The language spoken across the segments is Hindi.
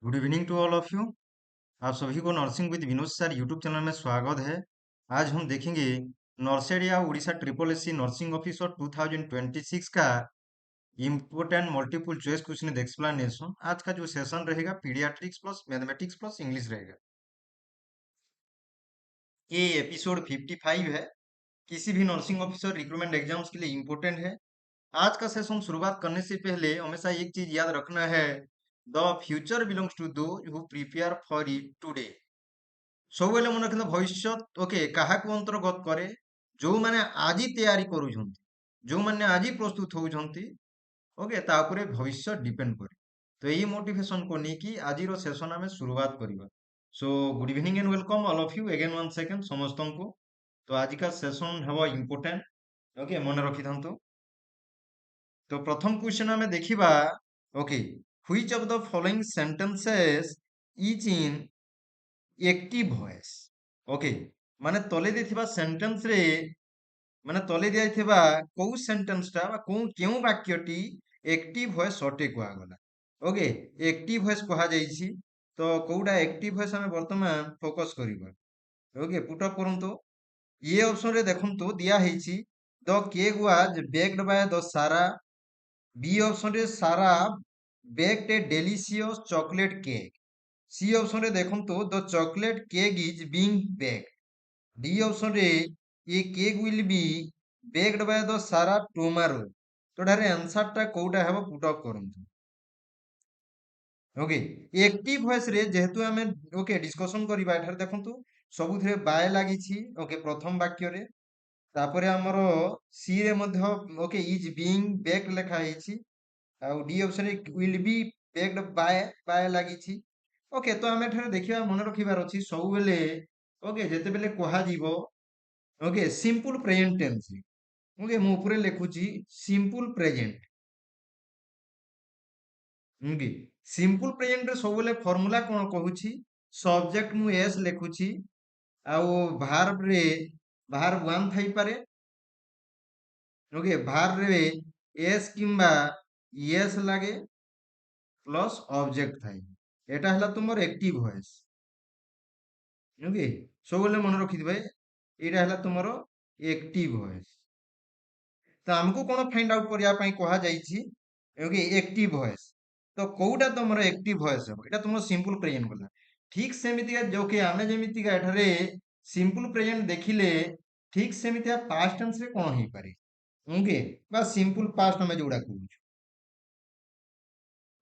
Good evening to all of you. आप सभी को nursing with Vinod sir YouTube channel में स्वागत है। आज हम देखेंगे नर्सेड या Orissa triple SC nursing officer 2026 का important multiple choice question explanation. आज का जो सेशन रहेगा paediatrics plus mathematics plus English रहेगा। ये एपिसोड 55 है। किसी भी नर्सिंग ऑफिसर रिक्रूटमेंट एग्जाम्स के लिए इम्पोर्टेंट है। आज का सेशन शुरुआत करने से पहले हमेशा एक चीज याद रखना है, the future belongs to those who prepare for it today. ସବୁବେଳେ ମନେ ରଖିଥାଅ ଭବିଷ୍ୟତ ଓକେ କାହାକୁ ଅନ୍ତର୍ଗତ କରେ? ଯୋଉମାନେ ଆଜି ତିଆରି କରୁଛନ୍ତି, ଯୋଉମାନେ ଆଜି ପ୍ରସ୍ତୁତ ହଉଛନ୍ତି, ଓକେ ତା ଉପରେ ଭବିଷ୍ୟତ ଡିପେଣ୍ଡ କରେ। ତ ଏଇ ମୋଟିଭେସନକୁ ନେଇକି ଆଜିର ସେସନ ଆମେ शुरुआत କରିବା। So good evening and welcome all of you again one second ସମସ୍ତଙ୍କୁ। ତ ଆଜିକା ସେସନ ହେବ ଇମ୍ପୋର୍ଟାଣ୍ଟ, ଓକେ ମନେ ରଖିଥାନ୍ତୁ। ତ ପ୍ରଥମ କ୍ୱେଶ୍ଚନ ଆମେ ଦେଖିବା, okay which of the following sentences is in active voice. Okay माने तले देथिबा सेंटेंस रे माने तले दियाइथिबा कोउ सेंटेंस टा बा केउ वाक्यटी एक्टिव वॉइस सटे कुआ गला। ओके एक्टिव वॉइस कहा जाइछि। तो कोउडा एक्टिव वॉइस हमें वर्तमान फोकस करिबा। ओके पुट अप करंतो। ये ऑप्शन रे देखंतो दिया हेछि the cake was baked by the Sara. B option रे Sara baked a delicious chocolate cake. C option रे देखंतो the chocolate cake is being baked. D option रे ये cake will be baked by the Sara tomorrow. तो ढारे आंसर टा कोउटा हेबो पुट अप करंतु। ओके एक्टिव वॉइस रे जेहेतु हमें ओके डिस्कशन करिबा एठार देखंतु सबुथिरे बाय लागिछि। ओके प्रथम वाक्य रे तापरे हमरो सी रे मध्य ओके इज बीइंग बेक्ड लेखा हेछि। आ डी ऑप्शन रे विल बी बेक्ड बाय लागिछि। ओके तो आमे एठारे देखिबा मने रखिबार अछि सब बेले ओके जेते बेले कहा जीवो okay simple present tense. Okay मु ऊपरे लिखुची simple present. Okay simple present रे सब बेले फार्मूला कोन कहूची, सब्जेक्ट मु एस लिखुची आउ वर्ब रे वर्ब 1 थाई पारे। ओके वर्ब रे एस किंबा एस लागे प्लस ऑब्जेक्ट थाई। एटा हला तुमर एक्टिव वॉइस। ओके सब बेले मन रखि दिबे एटा हला तुमरो एक्टिव वॉइस। तो हमको कोन फाइंड आउट करिया पई कहा जाईछि ओके एक्टिव वॉइस। तो कोउटा तुमरो एक्टिव वॉइस हो एटा तुमरो सिंपल प्रेजेंट गला। ठीक सेमितिया जो कि आमे जेमितिका एठारे सिंपल प्रेजेंट देखिले ठीक सेमितिया पास्ट टेंस रे कोन होई पारे। ओके बा सिंपल पास्ट हमें जोड़ा कहू।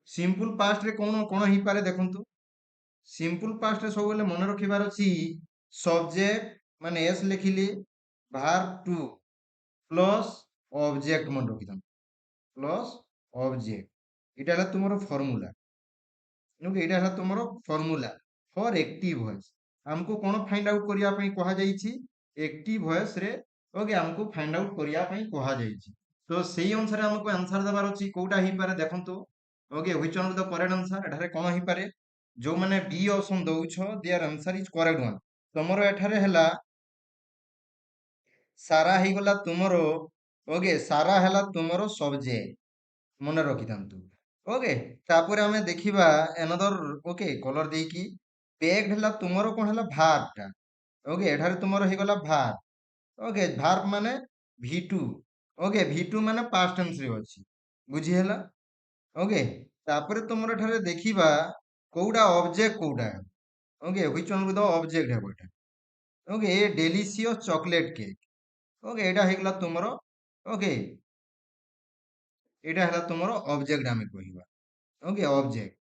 सिंपल पास्ट रे कोन कोन होई पारे देखंतु। सिंपल पास्ट रे सब बेले मन रखिबार अछि सब्जेक्ट माने एस लिखिली वर्ब टू प्लस ऑब्जेक्ट मन रखिदम प्लस ऑब्जेक्ट इटा हला तुमरो फार्मूला। ओके इटा हला तुमरो फार्मूला फॉर एक्टिव वॉइस। हमको कोन फाइंड आउट करिया पई कहा जाईछि एक्टिव वॉइस रे। ओके हमको फाइंड आउट करिया पई कहा जाईछि। तो सेही अनुसार हमको आंसर देबार अछि कोउटा ही पारे देखंतु। Okay which one is the correct answer एठारे कोन ही पारे। जो माने बी ऑप्शन दउछ there answer is correct one. तमरो एठारे हला सारा ही गला तुमरो। ओके सारा हला तुमरो सब्जेक्ट मने रखिथांतु। ओके तापर हमें देखिबा अनदर ओके कलर देकी पेक्ड हला तुमरो कोन हला वर्ब टा। ओके एठारे तुमरो ही गला वर्ब। ओके वर्ब माने V2। ओके V2 माने पास्ट टेंस रे अछि बुझी हला। ओके तापर तुमरो एठारे देखिबा कोउडा ऑब्जेक्ट कोउडा। Okay which one with the object है एटा। Okay a delicious chocolate cake. Okay एटा हे गला तुमरो। ओके एटा हला तुमरो ऑब्जेक्ट हमें कहिबा। ओके ऑब्जेक्ट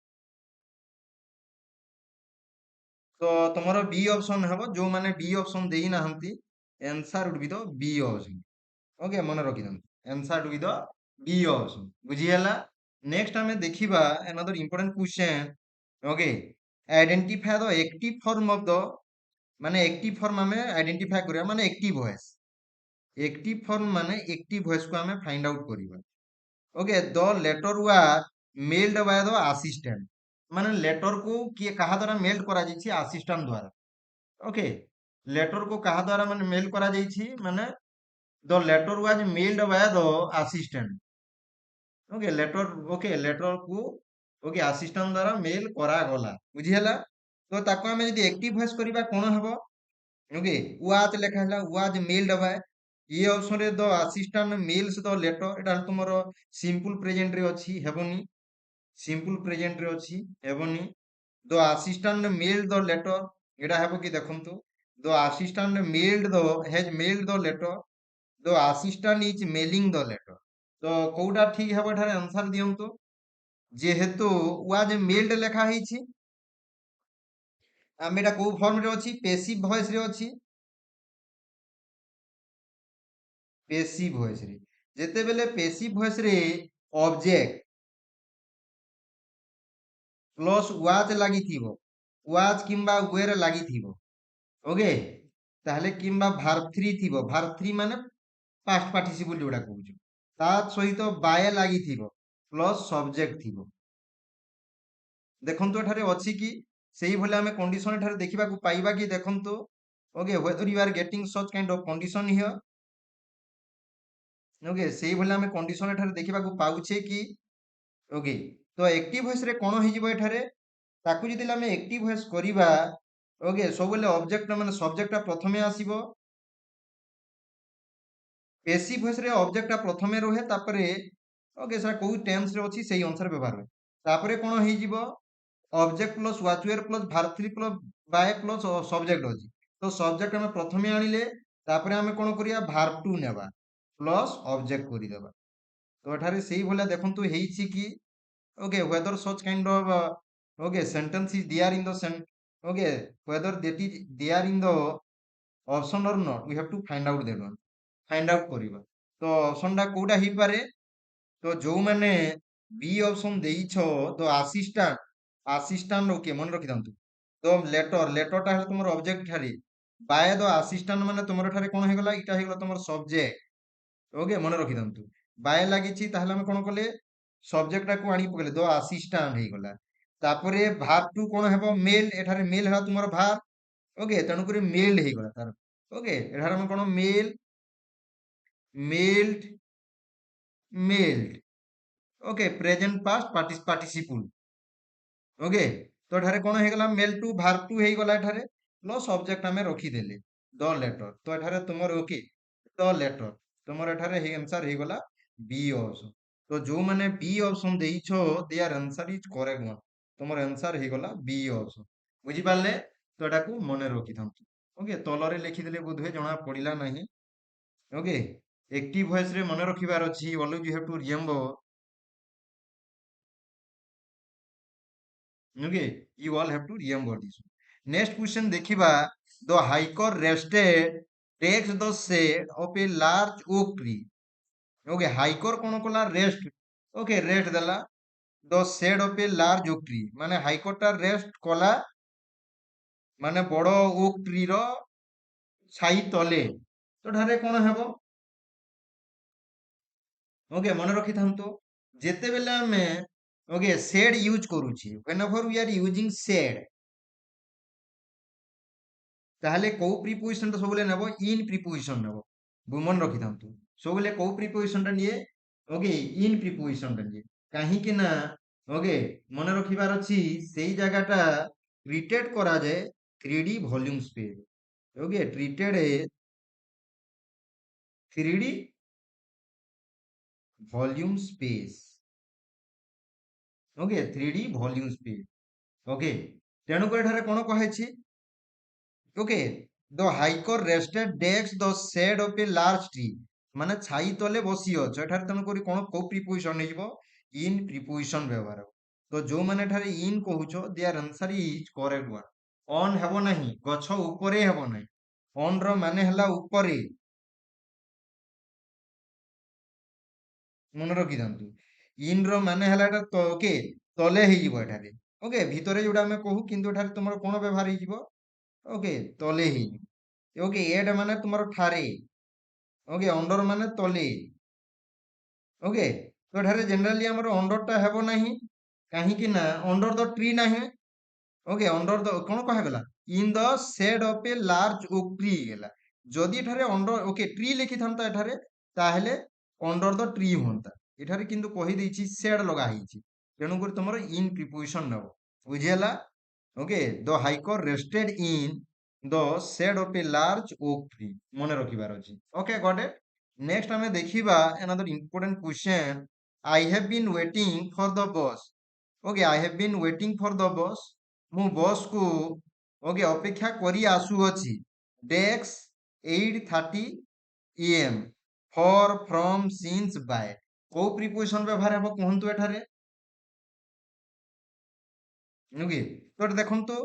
तो तुमरो बी ऑप्शन हबो। जो माने बी ऑप्शन देई नाहंती answer would be the B option. Okay मन रखि दम answer would be the B option बुझी हला। नेक्स्ट हमें देखिबा another important question. Okay identify the active form of the माने एक्टिव फॉर्म हमें आइडेंटिफाई करिया माने एक्टिव वॉइस। एक्टिव फॉर्म माने एक्टिव वॉइस को हमें फाइंड आउट करिबा। Okay the letter was mailed by the assistant माने लेटर को किए कहा द्वारा मेल्ड करा जाइछि असिस्टेंट द्वारा। ओके लेटर को कहा द्वारा माने मेल करा जाइछि माने the letter was mailed by the assistant. Okay letter को ओके असिस्टेंट द्वारा मेल करा गला बुझीला। तो ताको आमे यदि एक्टिव वॉइस करबा कोन हबो ओके वाज लेखा हला वाज मेल्ड बाय ये ऑप्शन रे the assistant mails the letter एटा तुमरो सिंपल प्रेजेंट रे अछि हेबोनी सिंपल प्रेजेंट रे अछि हेबोनी the assistant mailed the letter एटा हेबो कि देखंतु the assistant mailed the has mailed the letter the assistant is mailing the letter तो कोउटा ठीक हेबो एठारे आंसर दियंतु जेहेतु वाज मेल्ड लेखा ହେଇଛି ଆମେ ଏଟା କୋଉ ଫର୍ମ ରେ ଅଛି पेसिव वॉइस रे ଅଛି पेसिव वॉइस रे ଯେତେବେଲେ पेसिव वॉइस रे ऑब्जेक्ट प्लस वाज ଲାଗିଥିବ वाज किंबा वेर ଲାଗିଥିବ ओके ताहले किंबा verb 3 थिबो verb 3 माने past participle जोड़ा कहूଛୁ ता सहित बाय ଲାଗିଥିବ प्लस सब्जेक्ट थिबो देखंतु एठारे अछि कि सेही भले आमे कंडीशन एठारे देखिबाकू पाइबा कि देखंतु okay whether you are getting such kind of condition here okay सेही भले आमे कंडीशन एठारे देखिबाकू पाउछे कि ओके तो एक्टिव वॉइस रे कोन होई जिवो एठारे ताकू जदिले आमे एक्टिव वॉइस करिबा ओके सबले ऑब्जेक्ट माने सब्जेक्ट ता प्रथमे आसीबो पेसिव वॉइस रे ऑब्जेक्ट ता प्रथमे रहे तापरे ओके सर कोउ टेंस रे अछि सेही अनुसार व्यवहार होय तापरे कोन होई जिवो object plus what were plus verb 3 plus by plus subject अछि तो सब्जेक्ट हमें प्रथमे आनिले तापरे हमें कोन करिया verb 2 नेबा प्लस ऑब्जेक्ट करि देबा तो एठारे सेही भले देखंतु हेइछि कि okay whether such kind of okay sentence is there in the okay whether that is there in the option or not we have to find out that one find out करिबा तो ऑप्शन टा कोउटा ही पारे तो जो माने बी ऑप्शन देइछो तो असिस्टेंट ओके मन रखि दंतु तो लेटर लेटर टा है तुमर ऑब्जेक्ट ठारी बाय द असिस्टेंट माने तुमर ठारे कोन हे गला इटा हे गला तुमर सब्जेक्ट ओके मन रखि दंतु बाय लागिछि ताहले हम कोन कले सब्जेक्ट टा को आनी पकले द असिस्टेंट हे गला तापरे verb 2 कोन हेबो मेल एठारे मेल हला तुमर verb ओके तनु करे मेल हे गला तार ओके एठारे हम कोन melt melted melted okay present past participle okay तो एठारे कोन हे गला मेल टू verb 2 हे गला एठारे प्लस सब्जेक्ट हमें रखी देले द लेटर तो एठारे तुमर ओके द लेटर तुमर एठारे हे आंसर हे गला बी ऑप्शन तो जो माने बी ऑप्शन देइछो there answer is correct one तुमर आंसर हे गला बी ऑप्शन बुझी पाले तो एटा को मने रखि थांतु ओके तलरे लिखि देले बुधवे जणा पडिला नाही ओके एक्टिव वॉइस रे मने रखिबार अछि always you have to remember okay you all have to remember this one. Next question देखिबा the hiker rested takes the shade of a large oak tree okay hiker cone Cola rest okay rest देला the shade of a large oak tree माने hiker टा रेस्ट कोला माने बड़ ओक ट्री रो छाई तले तो ढारे कोन हेबो ओके मन रखि थांतो जेते बेले हमें ओके शेड यूज करूची whenever we are using shade ताहले को प्रीपोजिशन तो सबले नेबो इन प्रीपोजिशन नेबो बुमन रखि थांतु सबले को प्रीपोजिशन टा निये ओके इन प्रीपोजिशन टा निये काहे कि ना ओके मन रखिबार अछि सेही जागाटा ट्रीटेड करा जाय 3D volume space okay treated 3D volume space okay 3D volume space okay तेणु कर ठारे कोन कहै छी okay the hiker rested decks the shade of a large tree माने छाई तले बसी अछ एठारे तनु करी कोन को प्रीपोजिशन नै जिवो इन प्रीपोजिशन व्यवहार तो जो माने एठारे इन कहूछो their answer is correct one on हेबो नाही गछ ऊपरे हेबो नाही ऑन रो माने हला ऊपरे मन रखि दंतु इन रो माने हला एटा तो ओके तले हे जिवो एठारे ओके भितरे जोडा हमें कहू किंतु एठारे तुमर कोन व्यवहार हे जिवो ओके तले हे ओके एटा माने तुमर ठारे ओके अंडर माने तले ओके तो एठारे जनरली हमर अंडर टा हेबो नाही काहे कि ना अंडर द ट्री नाही ओके अंडर द कोन कहा गला in the shade of a large oak tree गेला जदि एठारे अंडर ओके ट्री लिखि थांता एठारे ताहेले अंडर द ट्री होंता एठारे किंतु कहि दैछि शेड लगा हिछि ତେଣୁକରି ତମର ଇନ୍ ପ୍ରିପୋଜିସନ ନେବ, ବୁଝିହେଲା? Okay, the hiker rested in the shade of a large oak tree, ମନେ ରଖିବାର ଅଛି। ଓକେ ଗଟ୍ ଇଟ୍। ନେକ୍ସଟ ଆମେ ଦେଖିବା another important question, I have been waiting for the bus। Okay, I have been waiting for the bus, ମୁଁ ବସକୁ ଓକେ ଅପେକ୍ଷା କରି ଆସୁଅଛି decks 8:30 am for from since by. କୋଉ ପ୍ରିପୋଜିସନ ବ୍ୟବହାର ହେବ କୁହନ୍ତୁ ଏଠାରେ? ଓକେ, ତ ଏଠି ଦେଖନ୍ତୁ,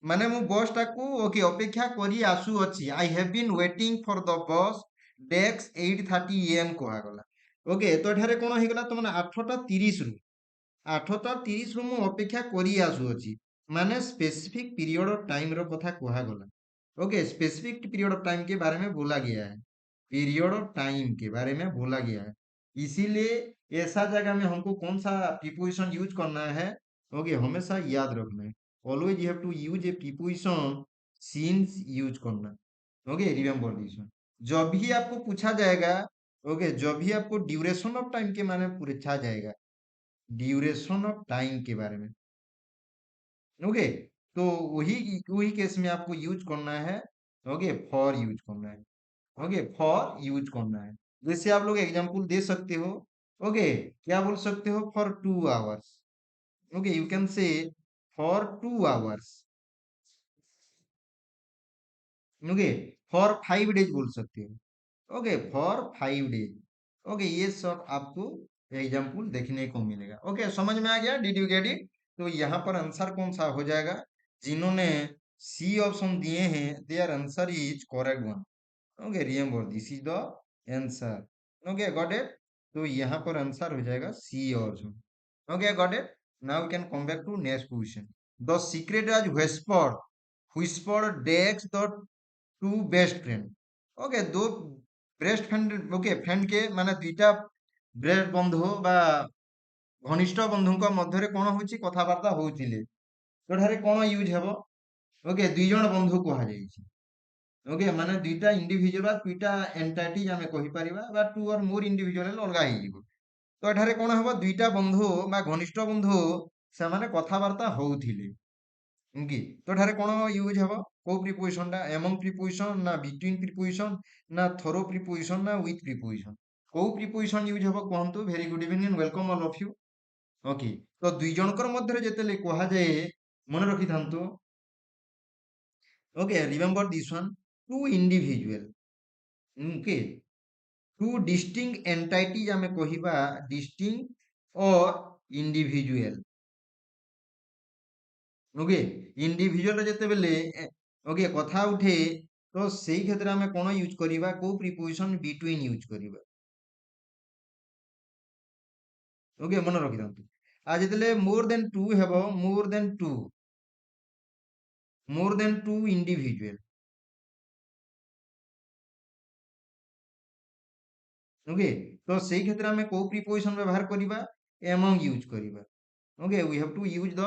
ମାନେ ମୁଁ ବସ୍ ଟାକୁ ଓକେ ଅପେକ୍ଷା କରି ଆସୁଅଛି, I have been waiting for the bus dash 8:30 am କୁହାଗଲା। ଓକେ, ତ ଏଠାରେ କଣ ହେଇଗଲା, ତ ମାନେ 8:30ରୁ ମୁଁ ଅପେକ୍ଷା କରି ଆସୁଅଛି, ମାନେ स्पेसिफिक पीरियड ऑफ टाइम रो कथा कुहागला। Okay, specific period of time के बारे में बोला गया है, पीरियड ऑफ टाइम के बारे में बोला गया है, इसीलिए ऐसा जगह में हमको कौन सा प्रीपोजिशन यूज करना है? ओके, हमेशा याद रखना है, always you have to use a preposition since use करना। Okay, remember this one. जब भी आपको पूछा जाएगा, ओके, जब भी आपको ड्यूरेशन ऑफ टाइम के माने पूछा जाएगा, ड्यूरेशन ऑफ टाइम के बारे में, ओके, तो वही वही केस में आपको यूज करना है, ओके, फॉर यूज करना है, ओके, फॉर यूज करना है। जैसे आप लोग एग्जांपल दे सकते हो, ओके, क्या बोल सकते हो, for 2 hours, okay, you can say for 2 hours, okay, for 5 days बोल सकते हो, ओके, फॉर 5 days, ओके, ये सब आपको एग्जाम्पल देखने को मिलेगा। ओके, समझ में आ गया? Did you get it? तो यहाँ पर आंसर कौन सा हो जाएगा? जिन्होंने सी ऑप्शन दिए हैं their answer is correct one. Okay, remember this is the answer. Okay, got it? तो यहाँ पर आंसर हो जाएगा C option. Okay, got it? Now we can come back to next question. The secret was whispered dash the two best friend. Okay, दो बेस्ट फ्रेंड, ओके, फ्रेंड के माने दुईटा बेस्ट बंधु बा घनिष्ठ बंधुଙ୍କ ମଧ୍ୟରେ କଣ ହଉଛି, କଥାବାର୍ତ୍ତା ହଉଥିଲେ, ତ ଏଠାରେ କଣ ୟୁଜ ହେବ? ଓକେ, ଦୁଇ ଜଣ ବନ୍ଧୁ କୁହାଯାଇଛି। ଓକେ, ମାନେ ଦୁଇଟା ଇଣ୍ଡିଭିଜୁଆଲ ବା ଦୁଇଟା ଏଣ୍ଟାଇଟି ଆମେ କହିପାରିବା, ବା ଟୁ ଅର ମୋର ଇଣ୍ଡିଭିଜୁଆଲ ହେଲେ ଅଲଗା ହେଇଯିବ। ତ ଏଠାରେ କଣ ହେବ, ଦୁଇଟା ବନ୍ଧୁ ବା ଘନିଷ୍ଠ ବନ୍ଧୁ ସେମାନେ କଥାବାର୍ତ୍ତା ହଉଥିଲେ। କି ତ ଏଠାରେ କଣ ୟୁଜ ହେବ, କୋଉ ପ୍ରିପୋଜିସନ ଟା, ଏମଙ୍ଗ ପ୍ରିପୋଜିସନ ନା ବିଟୱିନ ପ୍ରିପୋଜିସନ ନା ଥରୋ ପ୍ରିପୋଜିସନ ନା ୱିଥ ପ୍ରିପୋଜିସନ, କୋଉ ପ୍ରିପୋଜିସନ ୟୁଜ ହେବ କୁହନ୍ତୁ? Very good evening, welcome all of you. Okay, ତ ଦୁଇ ଜଣଙ୍କର ମଧ୍ୟରେ ଯେତେବେଳେ କୁହାଯାଏ, ମନେ ରଖିଥାନ୍ତୁ, okay, remember this one, two individual, okay, two distinct entities ଆମେ କହିବା distinct or individual. Okay, individual ଯେତେବେଳେ ଓକେ କଥା ଉଠେ, ତ ସେଇ କ୍ଷେତ୍ରରେ ଆମେ କଣ ୟୁଜ କରିବା, କୋଉ ପ୍ରିପୋଜିସନ? ବିଟୱିନ ୟୁଜ କରିବା। ଓକେ, ମନେ ରଖିଥାନ୍ତୁ। ଆଉ ଯେତେବେଳେ ମୋର ଦେନ ଟୁ ହେବ, ମୋର ଦେନ ଟୁ ଇଣ୍ଡିଭିଜୁଆଲ, ଓକେ, ତ ସେଇ କ୍ଷେତ୍ରରେ ଆମେ କୋଉ ପ୍ରିପୋଜିସନ ବ୍ୟବହାର କରିବା? ଏମଙ୍ଗ ୟୁଜ କରିବା। Okay, we have to use the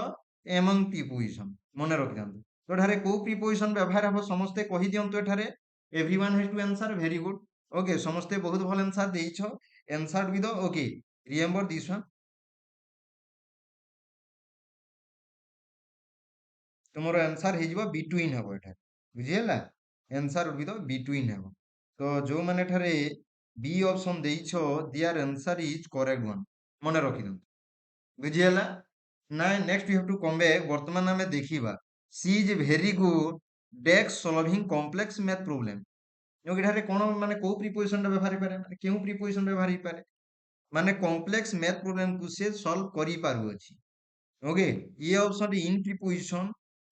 among preposition, ମନେ ରଖିଥାନ୍ତୁ। ତ ଏଠାରେ କୋଉ ପ୍ରିପୋଜିସନ ବ୍ୟବହାର ହେବ ସମସ୍ତେ କହିଦିଅନ୍ତୁ ଏଠାରେ। Everyone has to answer, very good. Okay, ସମସ୍ତେ ବହୁତ ଭଲ ଆନ୍ସର ଦେଇଛ, answer with the okay, remember this one, ତୁମର ଆନ୍ସର ହେଇଯିବ ବିଟୱିନ୍ ହେବ ଏଠାରେ, ବୁଝିହେଲା? ଆନ୍ସର with the ବିଟୱିନ୍ ହେବ। ତ ଯୋଉମାନେ ଏଠାରେ ବି ଅପସନ ଦେଇଛ, their answer is correct one, ମନେ ରଖିଥାନ୍ତୁ, ବୁଝିହେଲା? ନାଇଁ, next you have to come back. ବର୍ତ୍ତମାନ ଆମେ ଦେଖିବା she is very good dash solving complex math problem. ଏଠାରେ କଣ ମାନେ କୋଉ ପ୍ରିପୋଜିସନ ବ୍ୟବହାର ହେଇପାରେ, ମାନେ କେଉଁ ପ୍ରିପୋଜିସନ ବ୍ୟବହାର ହେଇପାରେ, ମାନେ କମ୍ପ୍ଲେକ୍ସ ମ୍ୟାଥ ପ୍ରୋବ୍ଲେମ କୁ ସେ ସଲ୍ଭ କରିପାରୁଅଛି। ଓକେ, ଏ ଅପସନ ରେ ଇନ୍ ପ୍ରିପୋଜିସନ,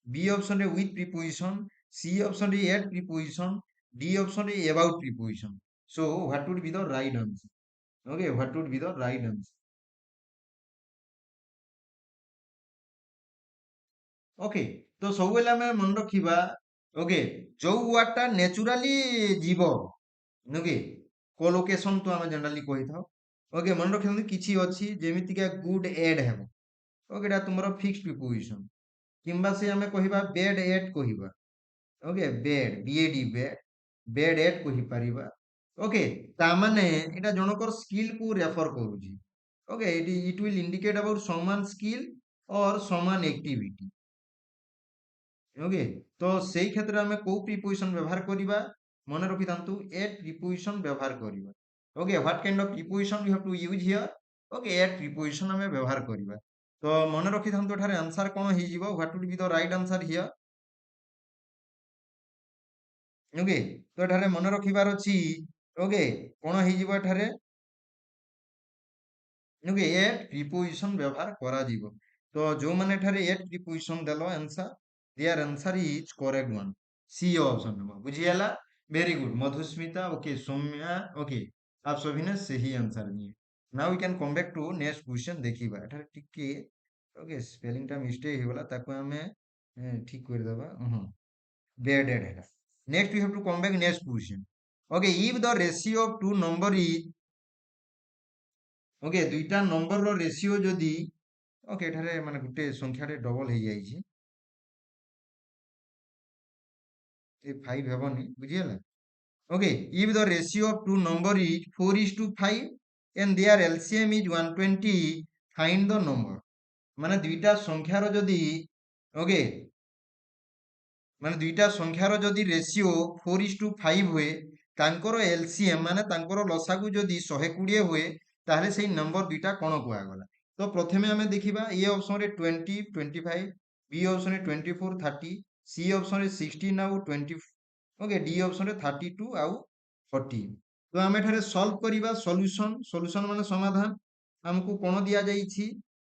बी ऑप्शन रे विथ प्रीपोजिशन, सी ऑप्शन रे एट प्रीपोजिशन, डी ऑप्शन रे about preposition. So what would be the right answer? Okay, what would be the right answer? Okay, तो सब बेले आमे मन रखिबा, ओके, जो वर्ड टा नेचुरली जीवो, ओके, कोलोकेशन तो आमे जनरली कहि थाओ। ओके, मन रखिबा किछि अछि जेमिति का गुड एड हेबो, ओके, एटा तुमरो फिक्स्ड प्रीपोजिशन, किंबा से आमे कहिबा बेड एट कहिबा, okay, bad B A D bad, bad at कहि परिबा। ओके, ता माने एटा जनकर स्किल को रेफर करूजी। Okay, it will indicate about someone's skill or someone activity. Okay तो सेई क्षेत्र में को प्रिपोजिशन व्यवहार करिबा मन रखि थांतु एट प्रिपोजिशन व्यवहार करिबा okay what kind of preposition you have to use here okay at preposition हमें व्यवहार करिबा तो मन रखि थांतु एठारे आंसर कोन हि जिवो what would be the right answer here okay तो एठारे मन रखिबार अछि ओके कोन हि जिवो एठारे ओके एट प्रिपोजिशन व्यवहार करा जीवो तो जो माने एठारे एट प्रिपोजिशन देलो answer their answer is correct one C option number बुझियाला very good Madhusmita okay Soumya okay आप सभी ने सही आंसर दिए now we can come back to next question देखिबा एठारे टिके ओके स्पेलिंग टा मिस्टेक हे गला ताको हमें ठीक कर देबा बेडेड है next we have to come back next question okay if the ratio of two number is okay दुईटा नंबर रो रेशियो जदी ओके एठारे माने गुटे संख्या रे डबल हे जाई ए 5 हेबनी बुझियला okay if the ratio of two number is 4:5 and their LCM is 120 find the number माने दुईटा संख्यार जदी ओके माने दुईटा संख्यार जदी रेशियो 4:5 हुए तांकर एलसीएम माने तांकर लसागु जदी 120 हुए ताहले सेही नंबर दुईटा कोन कुआ गला तो प्रथमे हमें देखिबा ए ऑप्शन रे 20 25 बी ऑप्शन रे 24 30 सी ऑप्शन रे 16 आउ 20 ओके डी ऑप्शन रे 32 आउ 40 तो हमें एठारे सॉल्व करिबा सॉल्यूशन सॉल्यूशन माने समाधान हमकु कोन दिया जाईछि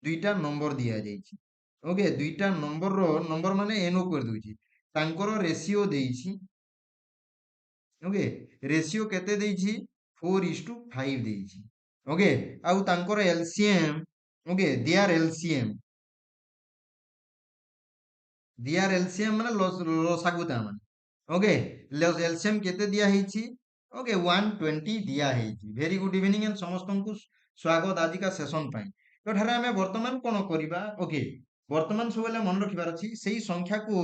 दुईटा नंबर दिया जाईछि ओके दुईटा नंबर रो नंबर माने एनो कर दोछि तांकर रेशियो देछि ओके रेशियो केते देछि 4:5 देछि ओके आउ तांकर एलसीएम ओके दियार एलसीएम माने लसागु ता माने ओके एलसीएम केते दिया हेछि ओके 120 दिया हेछि वेरी गुड इवनिंग एंड समस्तंकु स्वागत आज का सेशन पाई तो ठारे हमें वर्तमान कोन करिबा ओके वर्तमान सबले मन रखिबार अछि सेही संख्या को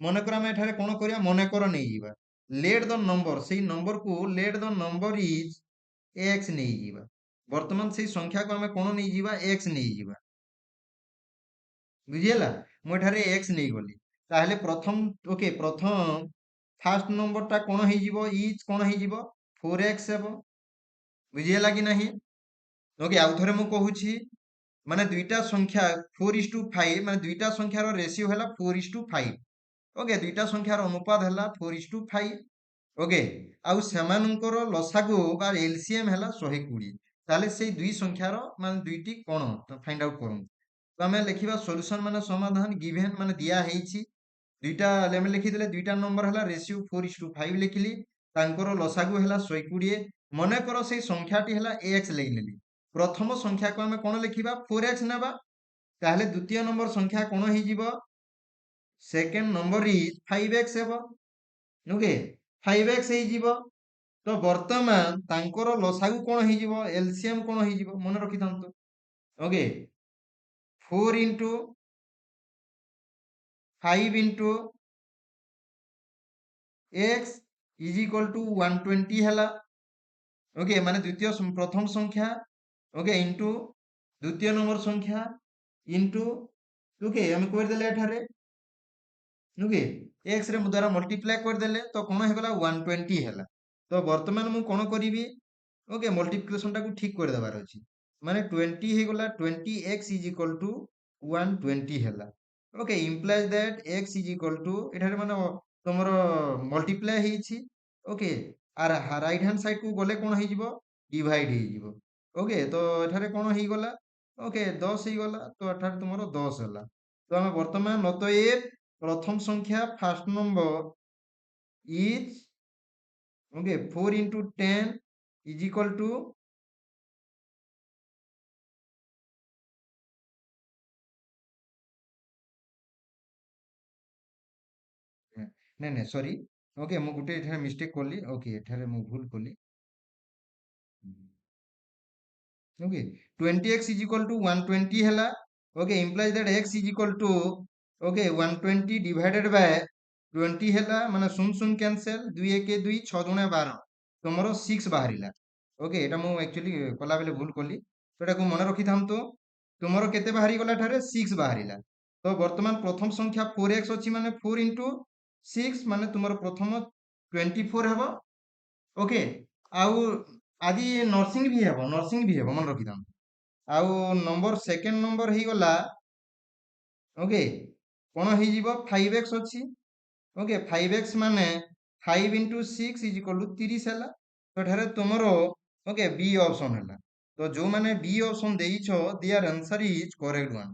मन कर हमें ठारे कोन करिया मन कर नै जिबा लेट द नंबर सेही नंबर को let the number is x नै जिबा वर्तमान सेही संख्या को हमें कोन नै जिबा एक्स नै जिबा बुझियला मु एठारे एक्स नै गली ताहले प्रथम ओके प्रथम फास्ट नंबर टा कोन हे जिवो इज कोन हे जिवो 4x हेबो बुझियला कि नाही ओके आउ थरे मु कहूची माने दुईटा संख्या 4:5 माने दुईटा संख्यार रेशियो हैला 4:5 ओके दुईटा संख्यार अनुपात हैला 4:5 ओके आउ सेमानकर लसागु बा एलसीएम हैला 120 ताले सेई दुई संख्यार माने दुईटी कोन तो फाइंड आउट करन तो हमें लिखिबा सॉल्यूशन माने समाधान गिवन माने दिया हेछि दुईटा लेमे लिखि देले दुईटा नंबर हैला रेशियो 4:5 लिखिली तांकर लसागु हैला 120 मने करो सेई संख्याटी हैला x लेइ नेली प्रथम संख्या को हमें कोन लिखिबा 4x नेबा ताहले द्वितीय नंबर संख्या कोन हे जिवो सेकंड नंबर इज 5x हेबो ओके 5x हे जिवो तो वर्तमान तांकर लसागु कोन हे जिवो एलसीएम कोन हे जिवो मन रखि थांतो okay 4 into 5 into x is equal to 120 हैला ओके माने द्वितीय प्रथम संख्या ओके इंटू द्वितीय नंबर संख्या इंटू ओके हम कर देले एठारे ओके x रे द्वारा मल्टीप्लाई कर देले तो कोन हे गला 120 हैला तो वर्तमान मु कोन करिवि ओके मल्टीप्लिकेशन टाको ठीक कर देबार अछि माने 20 हे गला 20x is equal to 120 हैला okay implies that x is equal to एठारे माने तमरो मल्टीप्लाई हेछि ओके आर राइट हैंड साइड को गले कोन हे जिवो डिवाइड हे जिवो ओके तो एठारे कोन हे गला ओके 10 हे गला तो एठारे तमरो 10 हैला तो हम वर्तमान अतएव प्रथम संख्या fast number is okay 4 into 10 is equal to नहीं नहीं सॉरी ओके मु गुटे एठारे मिस्टेक करली ओके एठारे मु भूल करली okay 20x is equal to 120 हैला okay implies that x is equal to okay 120 divided by 20 हैला माने 0 कैंसिल 2 1 2 6 2 12 तमरो 6 बाहरिला ओके एटा मु एक्चुअली कला बेले भूल करली তো এটাକୁ মনে ରଖିଥାନ୍ତୁ। ତୁମର କେତେ ବାହାରିଗଲା ଏଠାରେ 6 ବାହାରିଲା। ତ ବର୍ତ୍ତମାନ ପ୍ରଥମ ସଂଖ୍ୟା 4x ଅଛି ମାନେ 4 into 6 ମାନେ ତୁମର ପ୍ରଥମ 24 ହେବ। ଓକେ, ଆଉ ଆଜି ନର୍ସିଂ ବି ହେବ ମନେ ରଖିଥାନ୍ତୁ। ଆଉ ନମ୍ବର ସେକେଣ୍ଡ ନମ୍ବର ହେଇଗଲା, ଓକେ, କ'ଣ ହେଇଯିବ 5x ଅଛି। ଓକେ, 5x ମାନେ 5 into 6 is equal to 30 ହେଲା। ତ ଏଠାରେ ତୁମର ଓକେ ବି ଅପସନ୍ ହେଲା। ତ ଯୋଉମାନେ ବି ଅପସନ୍ ଦେଇଛ their answer is correct one.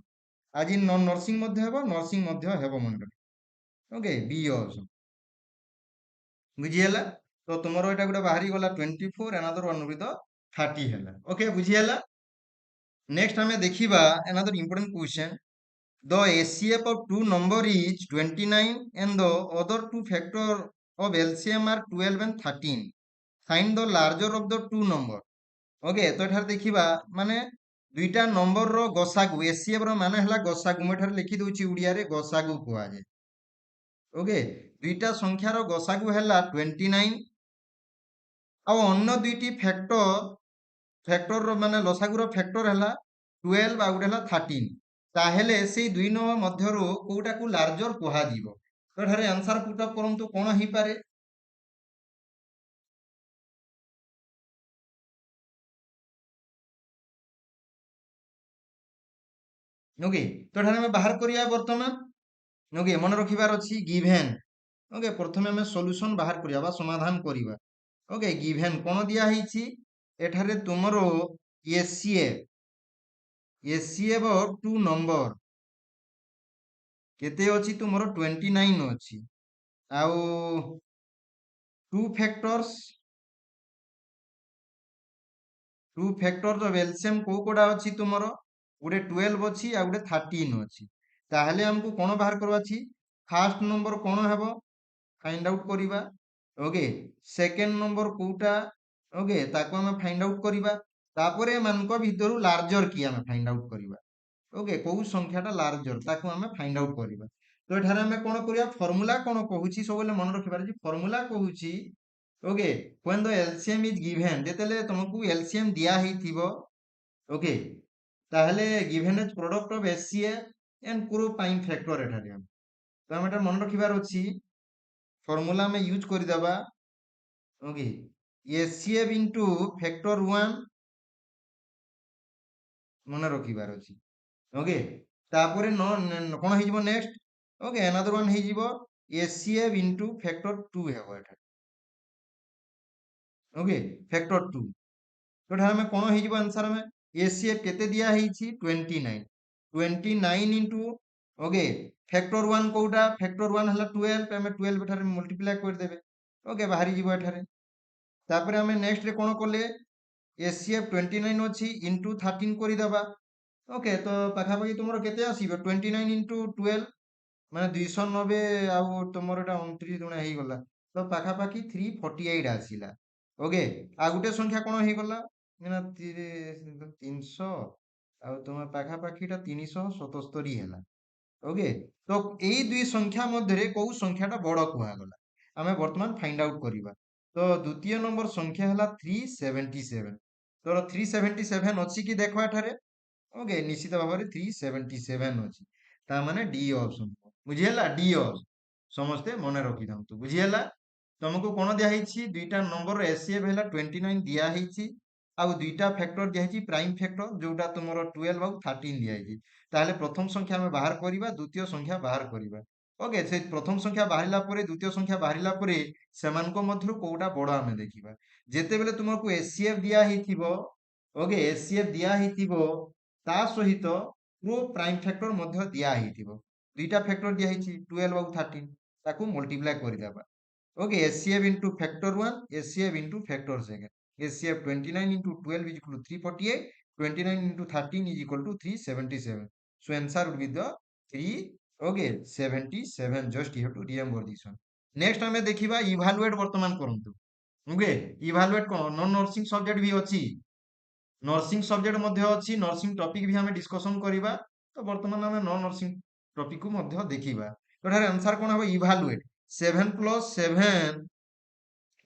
ଆଜି ନର୍ସିଂ ମଧ୍ୟ ହେବ, ନର୍ସିଂ ମଧ୍ୟ ହେବ ମନେ ରଖ। ଓକେ, ବି ଅପସନ୍ ବୁଝିହେଲା। ତ ତୁମର ଏଇଟା ଗୋଟେ ବାହାରି ଗଲା 24, another one with the 30 ହେଲା। ଓକେ, ବୁଝିହେଲା। ନେକ୍ସଟ ଆମେ ଦେଖିବା another important question. The HCF of two number is 29 and the other two factor of LCM are 12 and 13. Find the larger of the two number. Okay, ତ ଏଠାରେ ଦେଖିବା ମାନେ ଦୁଇଟା ନମ୍ବରର ଗସାଗୁ, HCF ର ମାନେ ହେଲା ଗସାଗୁ। ମୁଁ ଏଠାରେ ଲେଖି ଦଉଛି ଓଡ଼ିଆରେ ଗସାଗୁ କୁହାଯାଏ। ଓକେ, ଦୁଇଟା ସଂଖ୍ୟାର ଗସାଗୁ ହେଲା 29 ଆଉ ଅନ୍ୟ ଦୁଇଟି ଫ୍ୟାକ୍ଟରର ମାନେ ଲସାଗୁର ଫ୍ୟାକ୍ଟର ହେଲା 12 ଆଉ ଗୋଟେ ହେଲା 13। ତାହେଲେ ସେଇ ଦୁଇ ନମ୍ବର ମଧ୍ୟରୁ କୋଉଟାକୁ ଲାର୍ଜର କୁହାଯିବ? ତ ଏଠାରେ ଆନ୍ସର ପୁଟ୍ ଅପ୍ କରନ୍ତୁ, କ'ଣ ହେଇପାରେ? ଓକେ, ତ ଏଠାରେ ଆମେ ବାହାର କରିବା ବର୍ତ୍ତମାନ। ଓକେ, ମନେ ରଖିବାର ଅଛି ଗିଭେନ୍। ଓକେ, ପ୍ରଥମେ ଆମେ ସଲ୍ୟୁସନ ବାହାର କରିବା ବା ସମାଧାନ କରିବା। ଓକେ, ଗିଭେନ୍ କ'ଣ ଦିଆ ହେଇଛି? ଏଠାରେ ତୁମର ଏସିଏଫ ଟୁ ନମ୍ବର କେତେ ଅଛି? ତୁମର 29 ଅଛି। ଆଉ ଟୁ ଫ୍ୟାକ୍ଟର୍ସ ଅଫ ଏଲସିଏମ୍ କୋଉ କୋଉଟା ଅଛି ତୁମର? ଗୋଟେ 12 ଅଛି ଆଉ ଗୋଟେ 13 ଅଛି। ତାହେଲେ ଆମକୁ କ'ଣ ବାହାର କରିବାର ଅଛି? ଫାର୍ଷ୍ଟ ନମ୍ବର କ'ଣ ହେବ ଫାଇଣ୍ଡ ଆଉଟ୍ କରିବା। ଓକେ, ସେକେଣ୍ଡ ନମ୍ବର କୋଉଟା? ଓକେ, ତାକୁ ଆମେ ଫାଇଣ୍ଡ ଆଉଟ୍ କରିବା। ତାପରେ ଏମାନଙ୍କ ଭିତରୁ ଲାର୍ଜର କି ଆମେ ଫାଇଣ୍ଡ ଆଉଟ୍ କରିବା। ଓକେ, କୋଉ ସଂଖ୍ୟାଟା ଲାର୍ଜର ତାକୁ ଆମେ ଫାଇଣ୍ଡ ଆଉଟ୍ କରିବା। ତ ଏଠାରେ ଆମେ କ'ଣ କରିବା? ଫର୍ମୁଲା କ'ଣ କହୁଛି ସବୁବେଳେ ମନେ ରଖିବାର ଅଛି। ଫର୍ମୁଲା କହୁଛି okay when the LCM is given, ଯେତେବେଳେ ତମକୁ LCM ଦିଆ ହେଇଥିବ, ଓକେ, ତାହେଲେ given as product of HCF and co Prime factor ଏଠାରେ ଆମେ ତ ଆମେ ଏଟା ମନେ ରଖିବାର ଅଛି। ଫର୍ମୁଲା ଆମେ ୟୁଜ କରିଦେବା। ଓକେ, HCF into factor 1 ମନେ ରଖିବାର ଅଛି। ଓକେ, ତାପରେ କ'ଣ ହେଇଯିବ ନେକ୍ସଟ? ଓକେ, another one ହେଇଯିବ HCF into factor 2 ହେବ ଏଠାରେ। Okay, factor 2। ତ ଏଠାରେ ଆମେ କ'ଣ ହେଇଯିବ ଆନ୍ସର? ଆମେ HCF କେତେ ଦିଆ ହେଇଛି? 29। 29 into ଓକେ ଫ୍ୟାକ୍ଟର 1 କୋଉଟା? ଫ୍ୟାକ୍ଟର 1 ହେଲା 12। ଆମେ 12 ଏଠାରେ ମଲ୍ଟିପ୍ଲାଏ କରିଦେବେ। ଓକେ, ବାହାରି ଯିବ ଏଠାରେ। ତାପରେ ଆମେ ନେକ୍ସଟରେ କ'ଣ କଲେ? HCF 29 ଅଛି ଇଣ୍ଟୁ 13 କରିଦେବା। ଓକେ, ତ ପାଖାପାଖି ତୁମର କେତେ ଆସିବ? 29 into 12 ମାନେ 290 ଆଉ ତୁମର ଏଟା 29 ଗୁଣା ହେଇଗଲା। ତ ପାଖାପାଖି 348 ଆସିଲା। ଓକେ, ଆଉ ଗୋଟେ ସଂଖ୍ୟା କ'ଣ ହେଇଗଲା? 300 ଆଉ ତୁମ ପାଖାପାଖି ଏଟା 377 ହେଲା। ଓକେ, ତ ଏଇ ଦୁଇ ସଂଖ୍ୟା ମଧ୍ୟରେ କୋଉ ସଂଖ୍ୟାଟା ବଡ଼ କୁହାଗଲା? ଆମେ ବର୍ତ୍ତମାନ ଫାଇଣ୍ଡ ଆଉଟ୍ କରିବା। ତ ଦ୍ୱିତୀୟ ନମ୍ବର ସଂଖ୍ୟା ହେଲା 377। ତ 377 ଅଛି କି ଦେଖ ଏଠାରେ? ଓକେ, ନିଶ୍ଚିତ ଭାବରେ 377 ଅଛି। ତା ମାନେ ଡି ଅପସନ୍। ବୁଝିହେଲା? ଡି ଅପସନ୍ ସମସ୍ତେ ମନେ ରଖିଥାନ୍ତୁ। ବୁଝିହେଲା? ତମକୁ କ'ଣ ଦିଆହେଇଛି? ଦୁଇଟା ନମ୍ବର HCF ହେଲା 29 ଦିଆହେଇଛି ଆଉ ଦୁଇଟା ଫ୍ୟାକ୍ଟର ଦିଆହେଇଛି ପ୍ରାଇମ୍ ଫ୍ୟାକ୍ଟର ଯୋଉଟା ତୁମର 12 ଆଉ 13 ଦିଆହେଇଛି। ତାହେଲେ ପ୍ରଥମ ସଂଖ୍ୟା ଆମେ ବାହାର କରିବା, ଦ୍ୱିତୀୟ ସଂଖ୍ୟା ବାହାର କରିବା। ଓକେ, ସେ ପ୍ରଥମ ସଂଖ୍ୟା ବାହାରିଲା ପରେ ଦ୍ୱିତୀୟ ସଂଖ୍ୟା ବାହାରିଲା ପରେ ସେମାନଙ୍କ ମଧ୍ୟରୁ କୋଉଟା ବଡ଼ ଆମେ ଦେଖିବା। ଯେତେବେଳେ ତୁମକୁ HCF ଦିଆ ହେଇଥିବ, ଓକେ, HCF ଦିଆ ହେଇଥିବ ତା ସହିତ ପ୍ରୋ ପ୍ରାଇମ୍ ଫ୍ୟାକ୍ଟର ମଧ୍ୟ ଦିଆ ହେଇଥିବ। ଦୁଇଟା ଫ୍ୟାକ୍ଟର ଦିଆ ହେଇଛି 12 ଆଉ 13, ତାକୁ ମଲ୍ଟିପ୍ଲାଏ କରିଦେବା। Okay, HCF into factor 1, HCF into factor 2. HCF 29 into 12 is equal to 348, 29 into 13 is equal to 377. So answer would be the 377. Just you have to remember this one. Next ଆମେ ଦେଖିବା evaluate ବର୍ତ୍ତମାନ କରନ୍ତୁ। ଓକେ, evaluate କ'ଣ? ନନ୍ ନର୍ସିଂ ସବଜେକ୍ଟ ବି ଅଛି, ନର୍ସିଂ ସବଜେକ୍ଟ ମଧ୍ୟ ଅଛି, ନର୍ସିଂ ଟପିକ ବି ଆମେ ଡିସ୍କସନ କରିବା। ତ ବର୍ତ୍ତମାନ ଆମେ ନନ୍ ନର୍ସିଂ ଟପିକକୁ ମଧ୍ୟ ଦେଖିବା। ତ ଏଠାରେ ଆନ୍ସର କ'ଣ ହେବ? evaluate 7 plus 7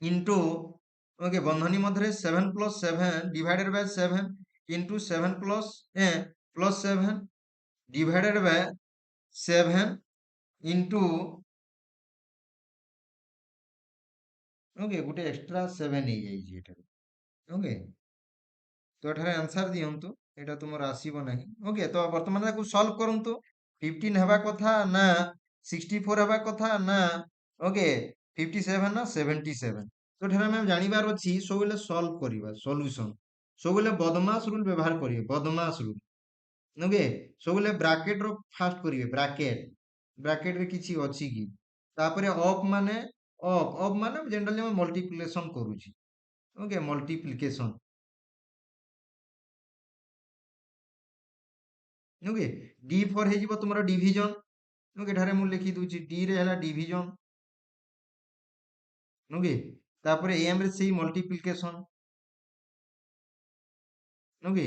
into ଓକେ ବନ୍ଧନୀ ମଧ୍ୟରେ 7 plus 7 divided by 7 into 7 plus 7 divided by 7 into okay गोटे एक्स्ट्रा 7 हो जाइए एठारे ओके तो एठारे आंसर दियंतु एटा तुमर आसीबो नाही ओके तो वर्तमान ताकू सॉल्व करंतु 15 हेबा कथा ना 64 हेबा कथा ना ओके 57 ना 77 तो एठारे हम जानिबार अछि सबले सॉल्व करिबा सॉल्यूशन सबले बदमाश रूल व्यवहार करिवे बदमाश रूल ओके सबले ब्रैकेट रो फास्ट करिवे ब्रैकेट ब्रैकेट रे किछि अछि कि तापरे ଅଫ୍ ମାନେ ଜେନେରାଲି ଆମେ ମଲ୍ଟିପ୍ଲିକେସନ କରୁଛି okay multiplication okay D for ହେଇଯିବ ତୁମର ଡିଭିଜନ ଓକେ ଏଠାରେ ମୁଁ ଲେଖି ଦଉଛି ଡି ରେ ହେଲା ଡିଭିଜନ ଓକେ ତାପରେ ଏମ୍ ରେ ସେଇ ମଲ୍ଟିପ୍ଲିକେସନ ଓକେ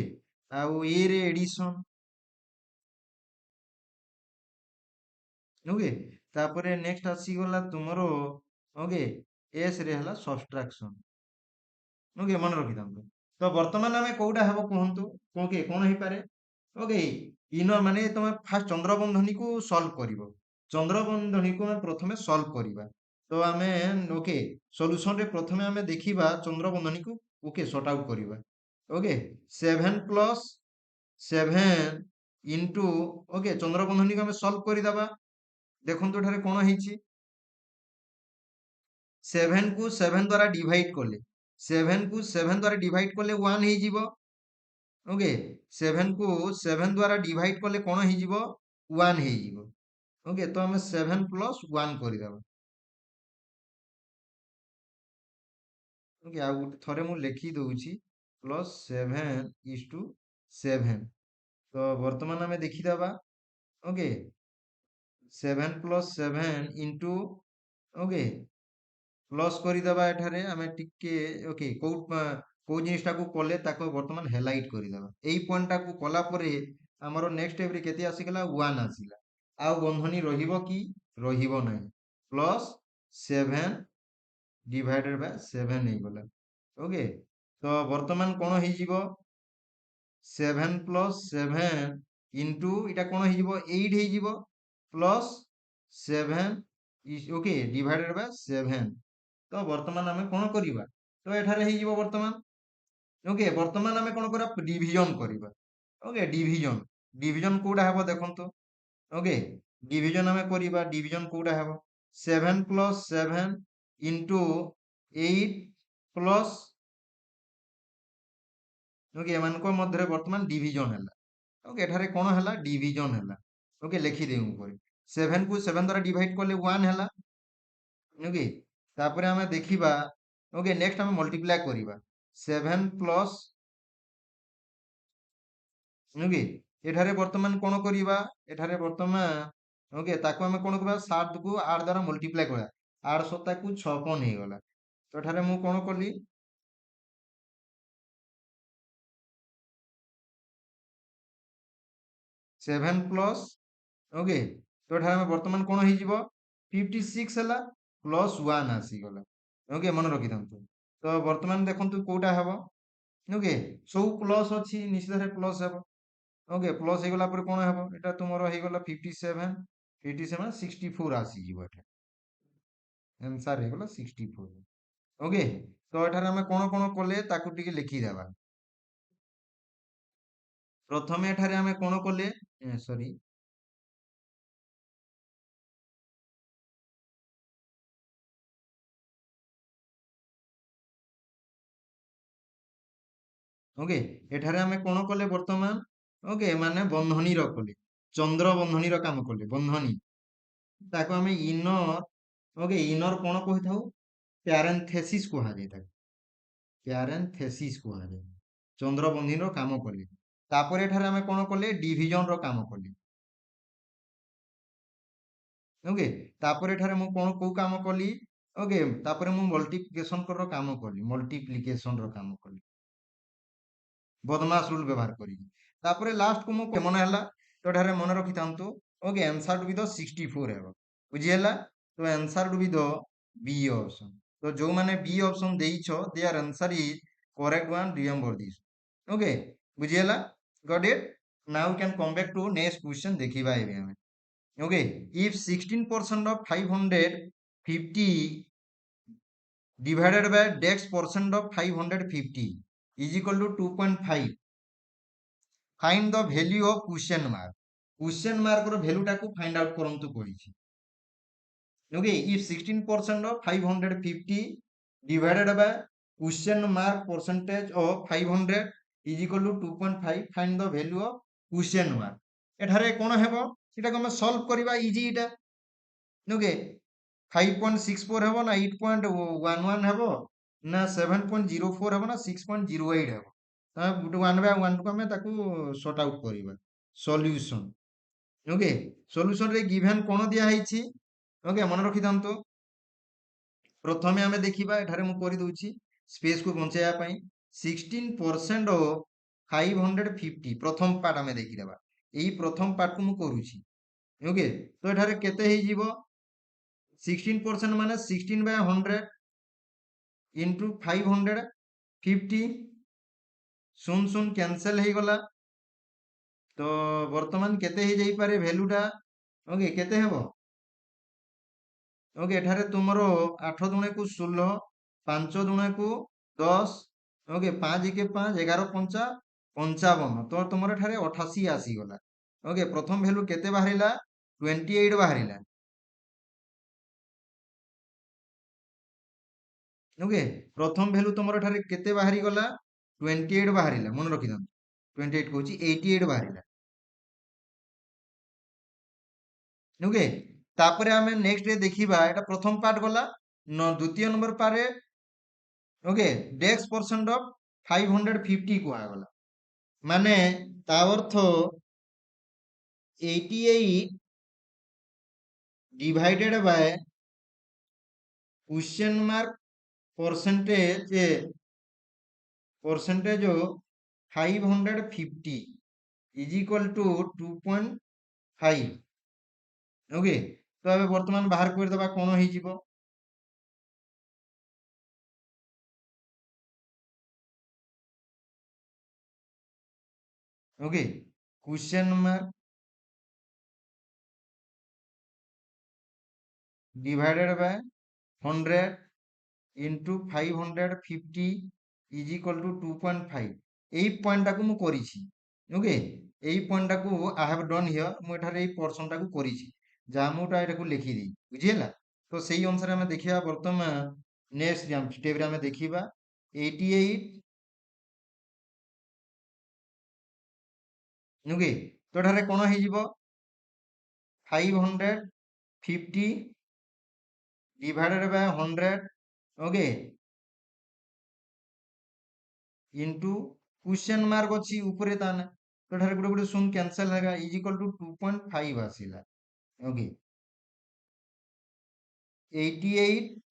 ଆଉ ଏ ରେ ଏଡିସନ ଓକେ ତାପରେ ନେକ୍ସଟ ଆସିଗଲା ତୁମର ଓକେ ଏସ୍ ରେ ହେଲା ସବଷ୍ଟ୍ରାକ୍ସନ ଓକେ ମନେ ରଖିଥାନ୍ତୁ ତ ବର୍ତ୍ତମାନ ଆମେ କୋଉଟା ହେବ କୁହନ୍ତୁ ଓକେ କଣ ହେଇପାରେ ଓକେ ଇନର ମାନେ ତମେ ଫାଷ୍ଟ ଚନ୍ଦ୍ରବନ୍ଧନୀକୁ ସଲ୍ଭ କରିବ ଚନ୍ଦ୍ରବନ୍ଧନୀକୁ ଆମେ ପ୍ରଥମେ ସଲ୍ଭ କରିବା ତ ଆମେ ଓକେ ସଲ୍ୟୁସନରେ ପ୍ରଥମେ ଆମେ ଦେଖିବା ଚନ୍ଦ୍ରବନ୍ଧନୀକୁ ଓକେ ସର୍ଟ ଆଉଟ୍ କରିବା ଓକେ 7 ପ୍ଲସ୍ 7 ଇଣ୍ଟୁ ଓକେ ଚନ୍ଦ୍ରବନ୍ଧନୀକୁ ଆମେ ସଲ୍ଭ କରିଦେବା ଦେଖନ୍ତୁ ଏଠାରେ କଣ ହେଇଛି 7 କୁ 7 ଦ୍ୱାରା ଡିଭାଇଡ୍ କଲେ 7 କୁ 7 ଦ୍ୱାରା ଡିଭାଇଡ୍ କଲେ 1 ହେଇଯିବ ଓକେ 7 କୁ 7 ଦ୍ୱାରା ଡିଭାଇଡ୍ କଲେ କଣ ହେଇଯିବ 1 ହେଇଯିବ ଓକେ ତ ଆମେ 7 ପ୍ଲସ୍ 1 କରିଦେବା ଓକେ ଆଉ ଗୋଟେ ଥରେ ମୁଁ ଲେଖି ଦଉଛି ପ୍ଲସ୍ 7 ଇଜ ଟୁ 7 ତ ବର୍ତ୍ତମାନ ଆମେ ଦେଖିଦେବା okay 7 plus 7 into okay plus କରିଦେବା ଏଠାରେ ଆମେ ଟିକେ ଓକେ କୋଉ ଜିନିଷଟାକୁ କଲେ ତାକୁ ବର୍ତ୍ତମାନ ହାଇଲାଇଟ୍ କରିଦେବା ଏଇ ପଏଣ୍ଟଟାକୁ କଲା ପରେ ଆମର ନେକ୍ସଟ ଷ୍ଟେପରେ କେତେ ଆସିଗଲା 1 ଆସିଲା ଆଉ ବନ୍ଧନୀ ରହିବ କି ରହିବ ନାହିଁ ପ୍ଲସ୍ 7 ଡିଭାଇଡେଡ୍ ବାଇ 7 ହେଇଗଲା ଓକେ ତ ବର୍ତ୍ତମାନ କଣ ହେଇଯିବ 7 ପ୍ଲସ୍ 7 ଇଣ୍ଟୁ ଏଇଟା କଣ ହେଇଯିବ 8 ହେଇଯିବ ପ୍ଲସ୍ 7 ଓକେ ଡିଭାଇଡେଡ୍ ବାଇ 7 ତ ବର୍ତ୍ତମାନ ଆମେ କଣ କରିବା ତ ଏଠାରେ ହେଇଯିବ ବର୍ତ୍ତମାନ ଓକେ ବର୍ତ୍ତମାନ ଆମେ କଣ କରିବା ଡିଭିଜନ କରିବା ଓକେ ଡିଭିଜନ କୋଉଟା ହେବ ଦେଖନ୍ତୁ ଓକେ ଡିଭିଜନ ଆମେ କରିବା ଡିଭିଜନ କୋଉଟା ହେବ 7 ପ୍ଲସ୍ 7 ଇଣ୍ଟୁ 8 ପ୍ଲସ୍ ଓକେ ଏମାନଙ୍କ ମଧ୍ୟରେ ବର୍ତ୍ତମାନ ଡିଭିଜନ ହେଲା ଓକେ ଏଠାରେ କଣ ହେଲା ଡିଭିଜନ ହେଲା ଓକେ ଲେଖିଦେଉ ଉପରେ 7 କୁ 7 ଦ୍ୱାରା ଡିଭାଇଡ୍ କଲେ 1 ହେଲା ଓକେ ତାପରେ ଆମେ ଦେଖିବା ଓକେ ନେକ୍ସଟ ଆମେ ମଲ୍ଟିପ୍ଲାଏ କରିବା 7 ପ୍ଲସ୍ ଓକେ ଏଠାରେ ବର୍ତ୍ତମାନ କଣ କରିବା ଏଠାରେ ବର୍ତ୍ତମାନ ଓକେ ତାକୁ ଆମେ କଣ କରିବା 7 କୁ 8 ଦ୍ୱାରା ମଲ୍ଟିପ୍ଲାଏ କରିବା 8 ସତାକୁ 56 ହେଇଗଲା ତ ଏଠାରେ ମୁଁ କଣ କଲି 7 ପ୍ଲସ୍ ଓକେ ତ ଏଠାରେ ଆମେ ବର୍ତ୍ତମାନ କଣ ହେଇଯିବ 56 ହେଲା ପ୍ଲସ୍ 1 ଆସିଗଲା ଓକେ ମନେ ରଖିଥାନ୍ତୁ ତ ବର୍ତ୍ତମାନ ଦେଖନ୍ତୁ କୋଉଟା ହେବ ଓକେ ସବୁ ପ୍ଲସ୍ ଅଛି ନିଶ୍ଚିତରେ ପ୍ଲସ୍ ହେବ ଓକେ ପ୍ଲସ୍ ହେଇଗଲା ପରେ କଣ ହେବ ଏଟା ତୁମର ହେଇଗଲା 57 64 ଆସିଯିବ ଏଟା ଆନ୍ସର ହେଇଗଲା 64 ଓକେ ତ ଏଠାରେ ଆମେ କଣ କଣ କଲେ ତାକୁ ଟିକେ ଲେଖିଦେବା ପ୍ରଥମେ ଏଠାରେ ଆମେ କଣ କଲେ ସରି ଓକେ ଏଠାରେ ଆମେ କଣ କଲେ ବର୍ତ୍ତମାନ ଓକେ ମାନେ ବନ୍ଧନୀର କଲେ ଚନ୍ଦ୍ର ବନ୍ଧନୀର କାମ କଲେ ବନ୍ଧନୀ ତାକୁ ଆମେ ଇନର ଓକେ ଇନର କଣ କହିଥାଉ ପ୍ୟାରେନ୍ଥେସିସ୍ କୁହାଯାଏ ତାକୁ ପ୍ୟାରେନ୍ଥେସିସ୍ କୁହାଯାଏ ଚନ୍ଦ୍ର ବନ୍ଧନୀର କାମ କଲେ ତାପରେ ଏଠାରେ ଆମେ କଣ କଲେ ଡିଭିଜନ ର କାମ କଲେ ଓକେ ତାପରେ ଏଠାରେ ମୁଁ କଣ କୋଉ କାମ କଲି ଓକେ ତାପରେ ମୁଁ ମଲ୍ଟିପ୍ଲିକେସନ ର କାମ କଲି ମଲ୍ଟିପ୍ଲିକେସନ ର କାମ କଲି ବଦମାସ ରୁଲ ବ୍ୟବହାର କରିକି ତାପରେ ଲାଷ୍ଟ କୁ ମୁଁ ମନେ ହେଲା ତ ଏଠାରେ ମନେ ରଖିଥାନ୍ତୁ okay answer to be the 64 ହେବ ବୁଝି ହେଲା ତ answer to be the B option ତ ଯୋଉମାନେ ବି ଅପସନ ଦେଇଛ their answer is correct one remember this okay बुझीगला got it now we can come back to next question देखिबा एबे हमें okay if 16% of 550 divided by dex% of 550 is equal to 2.5 find the value of question mark रो value टाको find out करंतु कहिछि okay if 16% of 550 divided by question mark percentage of 500 is equal to 2.5 find the value of question mark एठारे कोन हेबो एटा को हम सॉल्व करबा इजी एटा ओके 5.64 हेबो ना 8.11 हेबो ना 7.04 हेबो ना 6.08 हेबो ता 1 by 1 को हम ताको सॉर्ट आउट करबा सॉल्यूशन ओके सॉल्यूशन रे गिवन कोन दिया हैछि ओके मन रखि दंतो प्रथमे आमे देखिबा एठारे मु करि दउछि स्पेस को बंचाया पई 16% ऑफ 550 प्रथम पार्ट आमे देखि देबा एई प्रथम पार्ट को मु करूछि ओके तो एठारे केते हे जीवो 16% माने 16 by 100 into 550 सुन सुन कैंसिल हे गला तो वर्तमान केते हे जाई पारे वैल्यूटा ओके केते हेबो ओके एठारे तुमरो 8 दुणे को 16 5 दुणे को 10 ओके 5 के 5 11 पंचा 55 तो तुमरो एठारे 88 आसी गला ओके प्रथम वैल्यू केते बाहरिला 28 बाहरिला ओके प्रथम वैल्यू तुमरो एठारे केते बाहरी गला 28 बाहरिला मन रखि दन 28 कहूची 88 बाहरिला ओके तापरे हमें नेक्स्ट डे देखिबा एटा प्रथम पार्ट गला न द्वितीय नंबर पारे ओके डेक्स परसेंट ऑफ 550 को आगला माने ता अर्थ 88 divided by question mark percentage of 550 is equal to 2.5 okay तो अबे वर्तमान बाहर कर देबा कोन होई जिवो okay question mark divided by 100 into 550 is equal to 2.5 এই পয়েন্টটাକୁ ମୁଁ କରିଛି ଓକେ এই ପଏଣ୍ଟଟାକୁ I have done here ମୁଁ ଏଠାରେ এই ପର୍ସନଟାକୁ କରିଛି ଯାହା ମୁଁ ଏଟାକୁ ଲେଖିଦେଇ ବୁଝିହେଲା ତ ସେଇ ଅନୁସାରେ ଆମେ ଦେଖିବା ବର୍ତ୍ତମାନ ନେକ୍ସଟ ଷ୍ଟେପରେ ଆମେ ଦେଖିବା 88 ଓକେ ତ ଏଠାରେ କ'ଣ ହେଇଯିବ 550 divided by 100 okay into question mark अछि ऊपरे ताने तो ठारे गुटे गुटे शून्य कैंसिल हेगा इज इक्वल टू 2.5 आसीला okay 88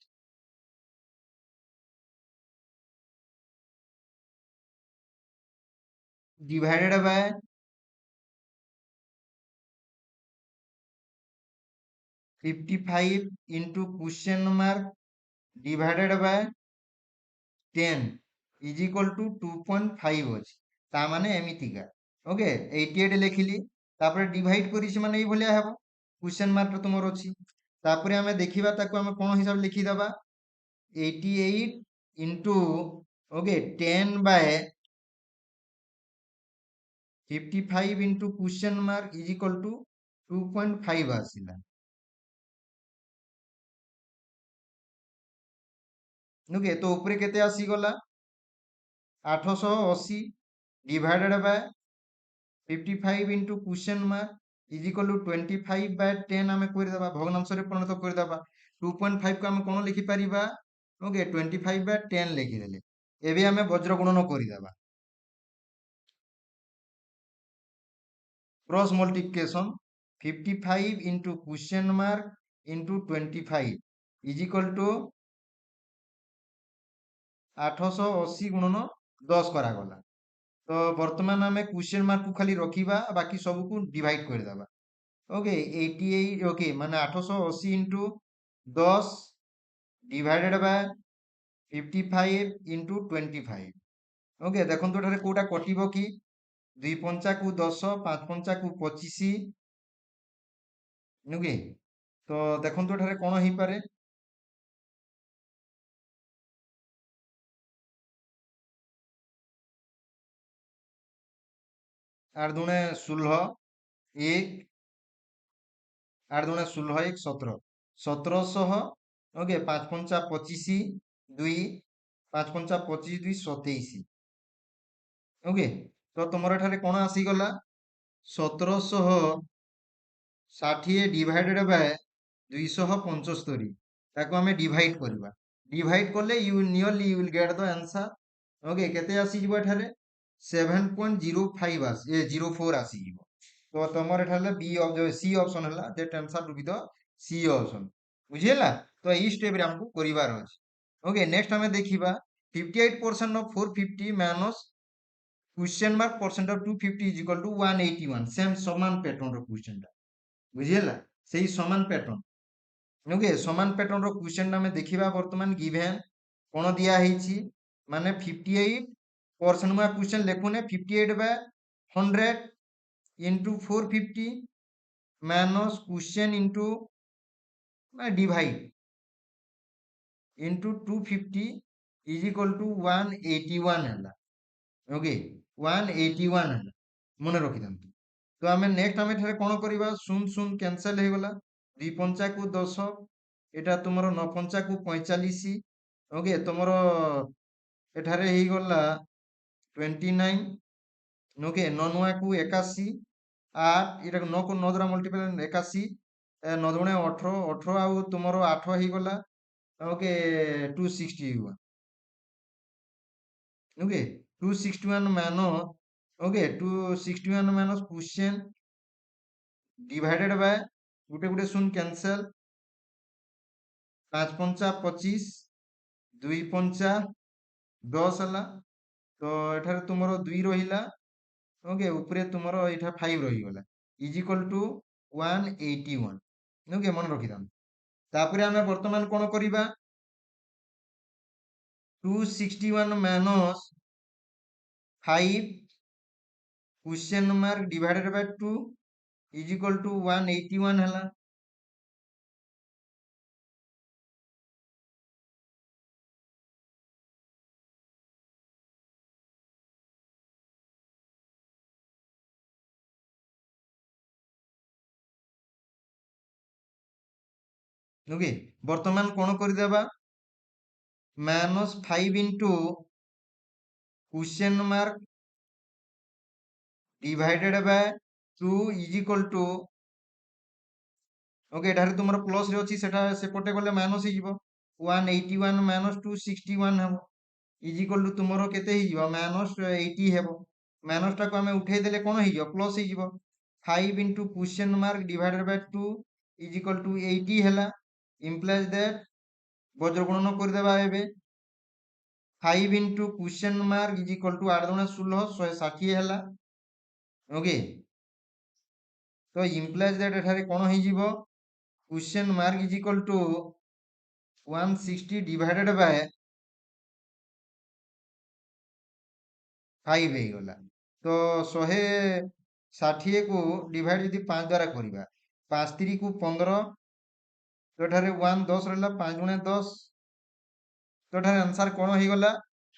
divided by 55 into question mark divided by 10 is equal to 2.5 अछि ता माने एमितिका ओके 88 लेखिली तापर डिवाइड करिछि माने एई भलिया हेबो क्वेश्चन मार्क तुमर अछि तापर हमें देखिबा ताको हमें कोन हिसाब लिखि दबा 88 into okay 10 by 55 into question mark is equal to 2.5 आसिला ओके तो ऊपरे केते आसी गला 880 divided by 55 into question mark is equal to 25 by 10 हमें कर देबा भग्नांश रे परिणत कर देबा 2.5 को हम कोन लिखि परिबा ओके 25 by 10 लिखि देले एबे हमें वज्र गुणन कर देबा cross multiplication 55 into question mark into 25 is equal to 880 गुणन 10 करा गला तो वर्तमान हमें क्वेश्चन मार्क को खाली रखिबा बाकी सब को डिवाइड कर देबा ओके 88 ओके माने 880 into 10 divided by 55 into 25 okay देखंतु एठारे कोटा कटिबो की ଦୁଇ ପଞ୍ଚାକୁ 10, 5 ପଞ୍ଚାକୁ 25 ନୁହେଁ ତ ଦେଖନ୍ତୁ ଏଠାରେ କଣ ହେଇପାରେ। ଆଠ ଦୁଣେ 16 1 8 ଦୁଣେ 16 1 17 1700 ଓକେ 5 ପଞ୍ଚା 25 2 5 ପଞ୍ଚା 25 2 27 ଓକେ ତ ତୁମର ଏଠାରେ କଣ ଆସିଗଲା 1760 ଡିଭାଇଡେଡ୍ ବାय 275 ତାକୁ ଆମେ ଡିଭାଇଡ୍ କରିବା। ଡିଭାଇଡ୍ କଲେ you nearly you will get the answer. Okay କେତେ ଆସିଯିବ ଏଠାରେ 7.05 04 ଆସିଯିବ। ତ ତମର ଏଠାରେ ବি ସି ଅପସନ୍ ହେଲା that answer to be the C option ବୁଝିହେଲା। ତ ଏଇ ଷ୍ଟେପରେ ଆମକୁ କରିବାର ଅଛି। ଓକେ ନେକ୍ସଟ ଆମେ ଦେଖିବା 58% of 450 minus question mark percent of 250 is equal to 181 same ସମାନ ପ୍ୟାଟର୍ନ ର କ୍ୱେଶ୍ଚନ ଟା ବୁଝିହେଲା ସେଇ ସମାନ ପ୍ୟାଟର୍ନ। ଓକେ ସମାନ ପ୍ୟାଟର୍ନ ର କ୍ୱେଶ୍ଚନ ଆମେ ଦେଖିବା ବର୍ତ୍ତମାନ ଗିଭେନ୍ କଣ ଦିଆ ହେଇଛି ମାନେ 58% ମୁଁ question ଲେଖୁନେ 58 ବାय 100 into 450 minus question into divide into 250 is equal to 181 ହେଲା। ଓକେ 181 ହେଲା ମନେ ରଖିଥାନ୍ତୁ। ତ ଆମେ ନେକ୍ସଟ ଆମେ ଏଠାରେ କଣ କରିବା 0 କ୍ୟାନସେଲ ହେଇଗଲା 2 ପଞ୍ଚାକୁ 10 ଏଟା ତୁମର 9 ପଞ୍ଚାକୁ 45 ଓକେ ତୁମର ଏଠାରେ ହେଇଗଲା 29 ଓକେ 9 9କୁ 81 8 ଏଟାକୁ 9 କୁ 9 ଦ୍ୱାରା ମଲ୍ଟିପ୍ଲାଏ 81 9 ଦୁଣେ 18 18 ଆଉ ତୁମର 8 ହେଇଗଲା okay 261 okay 261 minus okay 261 minus question divided by गुटे गुटे शून्य कैंसल 5 पंचा 25 2 पंचा 10 हला तो एठारे तुमरो 2 रहिला ओके ऊपरे तुमरो एठा 5 रहि गला इज इक्वल टू 181 ओके मन रखि दाम तापरे हमें वर्तमान कोन करिबा 261 minus 5 question mark divided by 2 is equal to 181 हला ओके वर्तमान कोन करि देबा -5 into question mark divided by 2 is equal to okay एठारे तुमरो प्लस रे अछि सेटा सेपटे गले माइनस ही जीवो 181 माइनस 261 हबो इज इक्वल टू तुमरो केते ही जीवो माइनस 80 हेबो माइनस टा को हमें उठेई देले कोन ही जीवो प्लस ही जीवो 5 into question mark divided by 2 is equal to 80 हैला implies that बज्र गुणन कर देबा एबे 5 into question mark is equal to 8 गुणा 16 160 हैला ओके तो implies that एठारे कोन ही जीवो question mark is equal to 160 divided by 5 हे गला तो 160 को डिवाइड यदि 5 द्वारा करिबा 5 3 को 15 तो एठारे 1 10 रहला 5 गुणे 10 तो एठारे आंसर कोन ही गला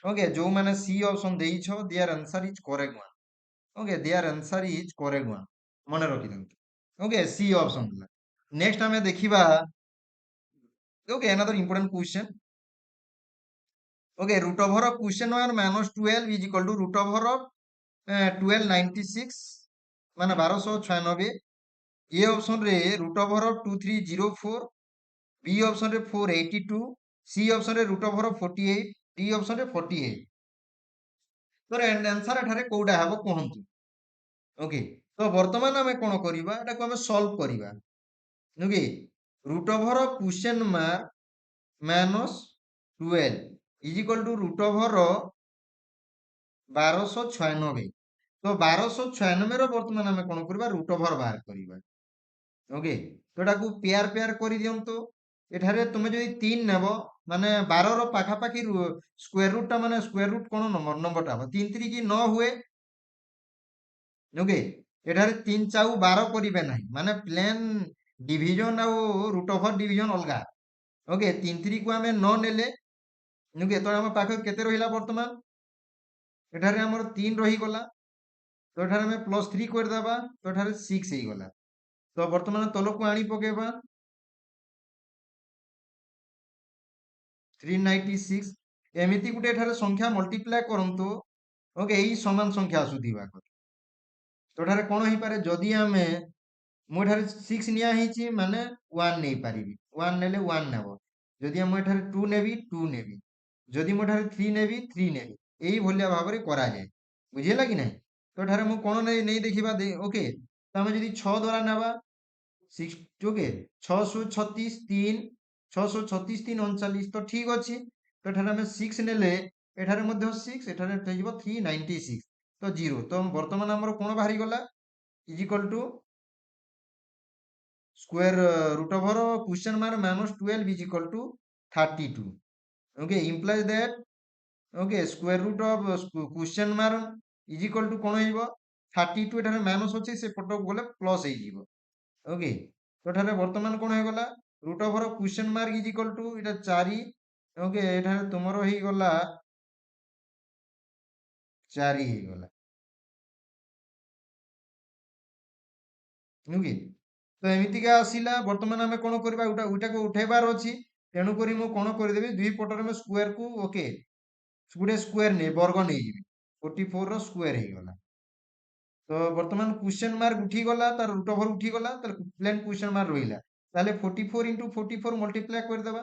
ओके जो माने सी ऑप्शन देई छ their answer is correct one okay their answer is correct one मने रखि दंतु ओके सी ऑप्शन हला। नेक्स्ट हमें देखिबा okay another important question okay root over of question 1 minus 12 is equal to root over of 1296 माने 1296 ए ऑप्शन रे रूट ओवर ऑफ 2304 बी ऑप्शन रे 482 सी ऑप्शन रे root over of 48 D option रे 48 तो आंसर एठारे कोडा हबो कहंतु ओके तो वर्तमान हमें कोन करिबा एटा को हमें सॉल्व करिबा okay root over of question mark minus 12 is equal to root over 1296 तो 1296 रो वर्तमान हमें कोन करबा रूट ओवर बाहर करबा ओके तो एटा को पेयर पेयर करि दियंतो एठारे तुमे जदि 3 नेबो माने 12 रो पाखा पाखी स्क्वायर रूट टा माने स्क्वायर रूट कोन नंबर नंबर टा 3 3 की 9 हुए ओके एठारे 3 4 12 करिवे नाही माने प्लेन डिवीजन आउ रूट ओवर डिवीजन अलगा ओके 3 3 को आमे न नेले ओके तो हम पाखे केते रहिला वर्तमान एठारे हमर 3 रही गला तो एठारे हमें +3 कर देबा तो एठारे 6 हे गला तो वर्तमान तलको आनी पकेबा 396 एमिति गुटे एठारे संख्या मल्टीप्लाई करंतु ओके एई समान संख्या आसुथिबा तो एठारे कोन होई पारे जदि आमे मो एठारे 6 निया ହେଇଛି ମାନେ 1 ନେଇ ପାରିବି 1 ନେଲେ 1 ନେବ ଯଦି ମୁଁ ଏଠାରେ 2 ନେବି 2 ନେବି ଯଦି ମୁଁ ଏଠାରେ 3 ନେବି 3 ନେବି ଏଇ ଭଳିଆ ଭାବରେ କରାଯାଏ ବୁଝିଲା କି ନାହିଁ ତ ଏଠାରେ ମୁଁ କଣ ନେଇ ଦେଖିବା ଓକେ ତ ଆମେ ଯଦି 6 ଦ୍ୱାରା ନେବା 6 ଓକେ 636 3 636 3 39 ତ ଠିକ ଅଛି ତ ଏଠାରେ ଆମେ 6 ନେଲେ ଏଠାରେ ମଧ୍ୟ 6 ଏଠାରେ ହେଇଯିବ 396 ତ 0 ତ ବର୍ତ୍ତମାନ ଆମର କଣ ବାହାରି ଗଲା is equal to square root over question mark minus 12 is equal to 32 okay implies that okay square root of question mark is equal to कोन होइबो 32 एठारे माइनस अछि से पटक गले प्लस हे जिवो ओके तो एठारे वर्तमान कोन हे गला root over question mark is equal to एटा 4 ओके एठारे तुमरो हे गला 4 हे गला ओके तो एमितिका आसिला वर्तमान आमे कोन करबा उटा को उठेबार अछि तेणु करी मु कोन कर देबी दुई पटर में स्क्वायर को ओके गुटे स्क्वायर ने वर्ग नै जिवि 44 रो स्क्वायर हे गला तो वर्तमान क्वेश्चन मार्क उठी गला तार रूट ओवर उठी गला तार प्लेन क्वेश्चन मार्क रहिला ताले 44 into 44 मल्टीप्लाई कर देबा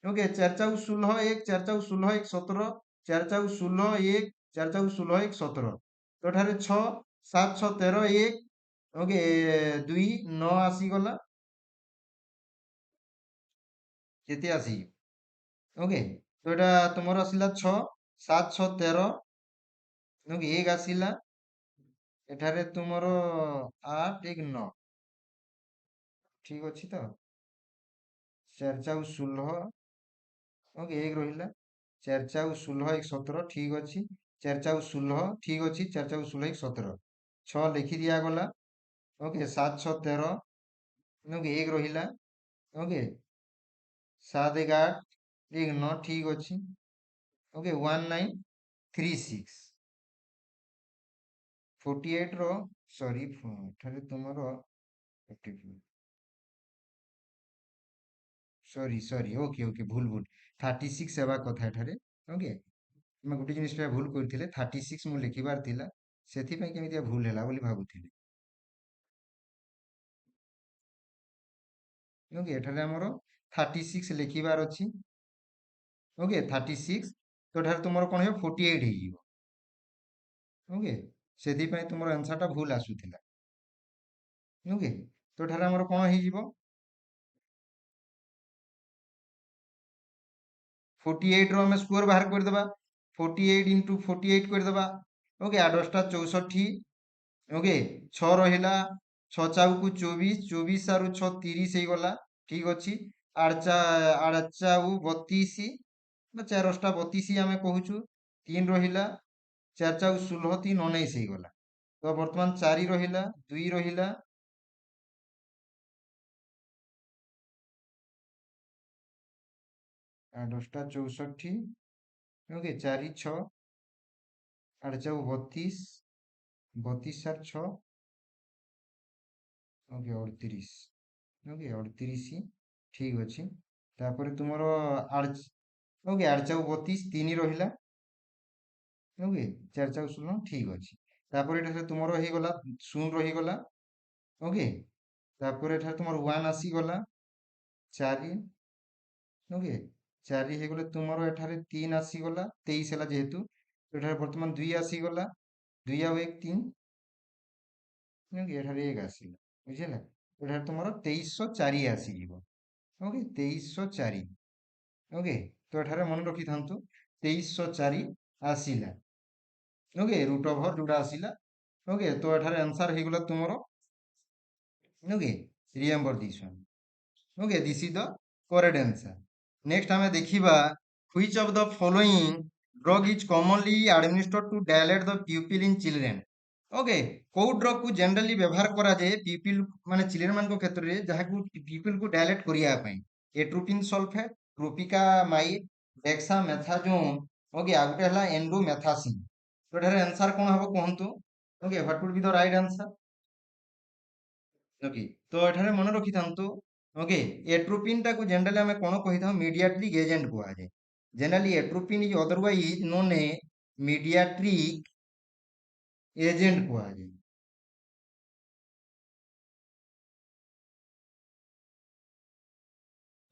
ओके 4 4 16 1 4 4 16 1 17 4 4 16 1 4 4 16 1 17 तो ठारे 6 7 6 13 1 ओके 2 9 आसी गला केते आसी ओके तो एटा तुमर आसिला 6 7 6 13 ओके 1 आसिला एठारे तुमर 8 1 9 ठीक अछि तो 4 4 16 ओके 1 रहिला 4 4 16 1 17 ठीक अछि 4 4 16 ठीक अछि 4 4 16 1 17 6 लिखि दिया गला ओके 7 6 13 ओके 1 रहिला ओके 7 1 8 1 9 ठीक अछि ओके 1936 48 रो सॉरी ठारे तुमरो 54 सॉरी सॉरी ओके ओके भूल भूल 36 हेबा कथा ठारे ओके मैं गोटे जिनिस भूल करथिले 36 मु लिखिबार थिला सेथि पई केमितिया भूल हैला बोली भाबुथिले ओके एठारे हमरो 36 लिखिबार अछि ओके 36 तो ठारे तुमरो कोन हे 48 हे जिवो ओके सेथि पई तुमरो आंसर टा भूल आसुथिला ओके तो ठारे हमरो कोन हे जिवो 48 रो हम स्क्वायर बाहर कर देबा 48 into 48 कर देबा ओके 8 टा 64 ओके 6 रहिला 6 चाउ को 24 24 आरु 6 30 हे गला ठीक अछि 8 चाउ 32 ना 4 टा 32 आमे कहूछु 3 रहिला 4 चाउ 16 3 19 हे गला तो वर्तमान 4 रहिला 2 रहिला 8 टा 64 ओके 4 6 8 चाउ 32 32 आर 6 ओके 38 ओके 38 ठीक अछि तापर तुमरो 8 ओके 8 चाउ 32 3 रहिला ओके 4 चाउ 16 ठीक अछि तापर एटा तुमरो हे गला 0 रहि गला ओके तापर एटा तुमरो 1 आसी गला 4 ओके 4 हे गले तुमरो एठारे 3 आसी गला 23 हला जेहेतु एठारे वर्तमान 2 आसी गला 2 आ 1 3 ओके एठारे 1 आसीला बुझिला एठारे तुमरो 2304 आसी जिवो ओके 2304 ओके तो एठारे मन रखि थांतु 2304 आसीला ओके रूट ओवर जोड़ा आसीला ओके तो एठारे आंसर हे गला तुमरो okay remember this one okay this is the correct answer next हमें देखिबा which of the following drug is commonly administered to dilate the pupil in children okay कोउ ड्रग को जनरली व्यवहार करा जाए पीपल माने चिल्ड्रेन मान क्षेत्र में जहाँ को पीपल को डायलेट करिया पई atropine sulphate tropicamide dexamethasone okay आ गुटे हला एंडोमेथासिन तो एठारे आंसर कोन हबो कहंतु okay what would be the right answer okay तो एठारे मन रखि थांतु ओके एट्रोपिन टा को जनरली हमें कोन कहि था मीडिएटरी एजेंट को आजे generally atropine is otherwise known a mydriatic agent को आजे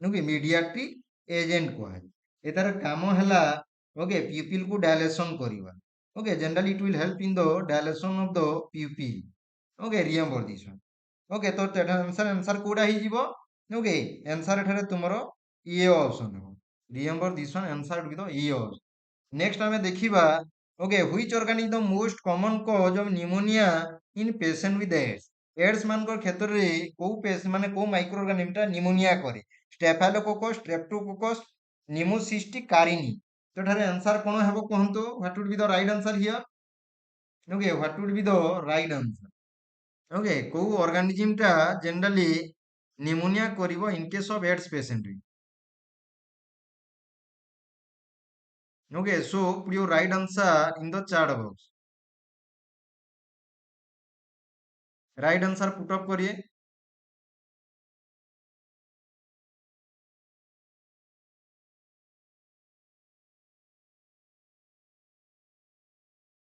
ओके मीडिएटरी एजेंट को आजे एतार काम हला ओके प्यूपिल को डायलेशन करिवा okay generally it will help in the dilation of the pupil okay remember this one okay तो एटा आंसर आंसर कोडा ही जीवो ओके आंसर एठारे तुमरो ए ऑप्शन हो remember this one answer with A option next हमें देखिबा okay which organ is the most common cause of pneumonia in patient with AIDS AIDS मानकर क्षेत्र रे को पेश माने को माइक्रो ऑर्गेनिज्म निमोनिया करे स्टेफाइलोकोकस स्ट्रेप्टोकोकस निमोसिस्टिक कारिनी तो एठारे आंसर कोन हेबो कहंतो what would be the right answer here okay what would be the right answer okay को ऑर्गेनिज्म टा जनरली निमोनिया करिवो in case of AIDS patient okay so put your right answer in the chat box right answer put up करिए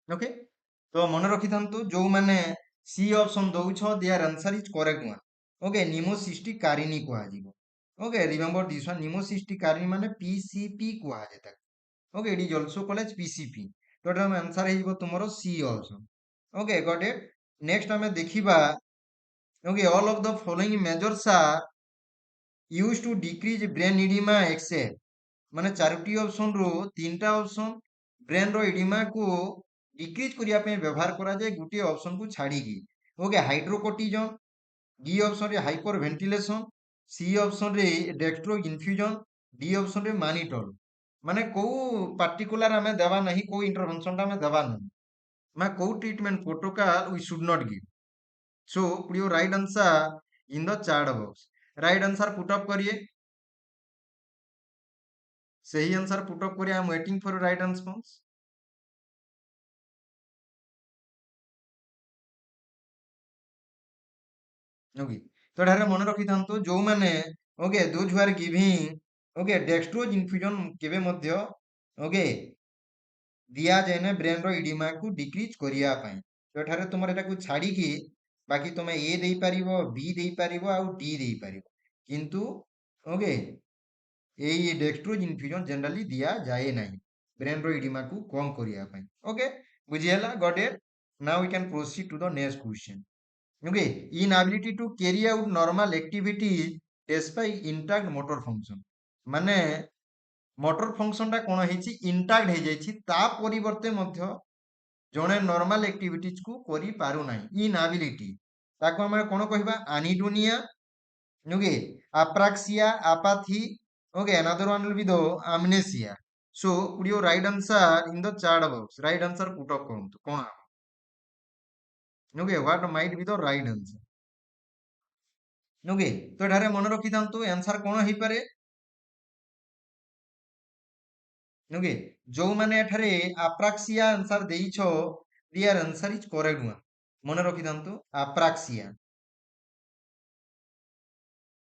ओके तो मन रखि थांतु जो माने सी ऑप्शन दउछ there answer is correct one okay pneumocystis carinii को आजिवो okay remember this one pneumocystis carinii माने पीसीपी को आ जेता okay it is also called as PCP तो एटा आंसर हेइबो तुमरो C option okay got it next हमें देखिबा okay all of the following measures are used to decrease brain oedema except माने चारोटी ऑप्शन रो तीनटा ऑप्शन ब्रेन रो इडिमा को डिक्रीज करिया पे व्यवहार करा जाए गुटी ऑप्शन को छाड़ी की ओके हाइड्रोकोर्टिजन बी ऑप्शन रे हाइपर वेंटिलेशन सी ऑप्शन रे डेक्स्ट्रो इन्फ्यूजन डी ऑप्शन रे मानिटोल माने को पार्टिकुलर हमें देवा नहीं को इंटरवेंशन टा हमें देवा नहीं मैं को treatment protocol we should not give so put your right answer in the chat box right answer put up करिए सही आंसर पुट अप करिए I am waiting for right answer okay तो एठारे मन रखि थांतु जो माने okay those who are giving okay dextrose infusion केबे मध्य ओके दिया जाए ना ब्रेन रो इडिमा को डिक्रीज करिया पई तो एठारे तुमर एटा को छाड़ी की बाकी तुमे ए देई परिबो बी देई परिबो आ डी देई परिबो किंतु ओके एई डेक्स्ट्रोज इन्फ्यूजन जनरली दिया जाए नहीं ब्रेन रो इडिमा को कम करिया पई ओके बुझियला got it now we can proceed to the next question okay inability to carry out normal activities despite intact motor function माने मोटर फंक्शन टा कोन हेछि इंटैक्ट हे जाइछि ता परिवर्ते मध्य जणे नॉर्मल एक्टिविटीज को करि पारु नाही इनएबिलिटी ताको हम कोन कहिबा anhedonia okay apraxia apathy okay another one will be the amnesia so put your right answer in the chat box right answer put up करंतु कोन okay what might be the right answer okay तो एठारे मन रखि थांतु आंसर कोन हेइ पारे ओके जो माने एठारे अप्राक्सिया आंसर देइछो their answer is correct one मन रखि थांतु apraxia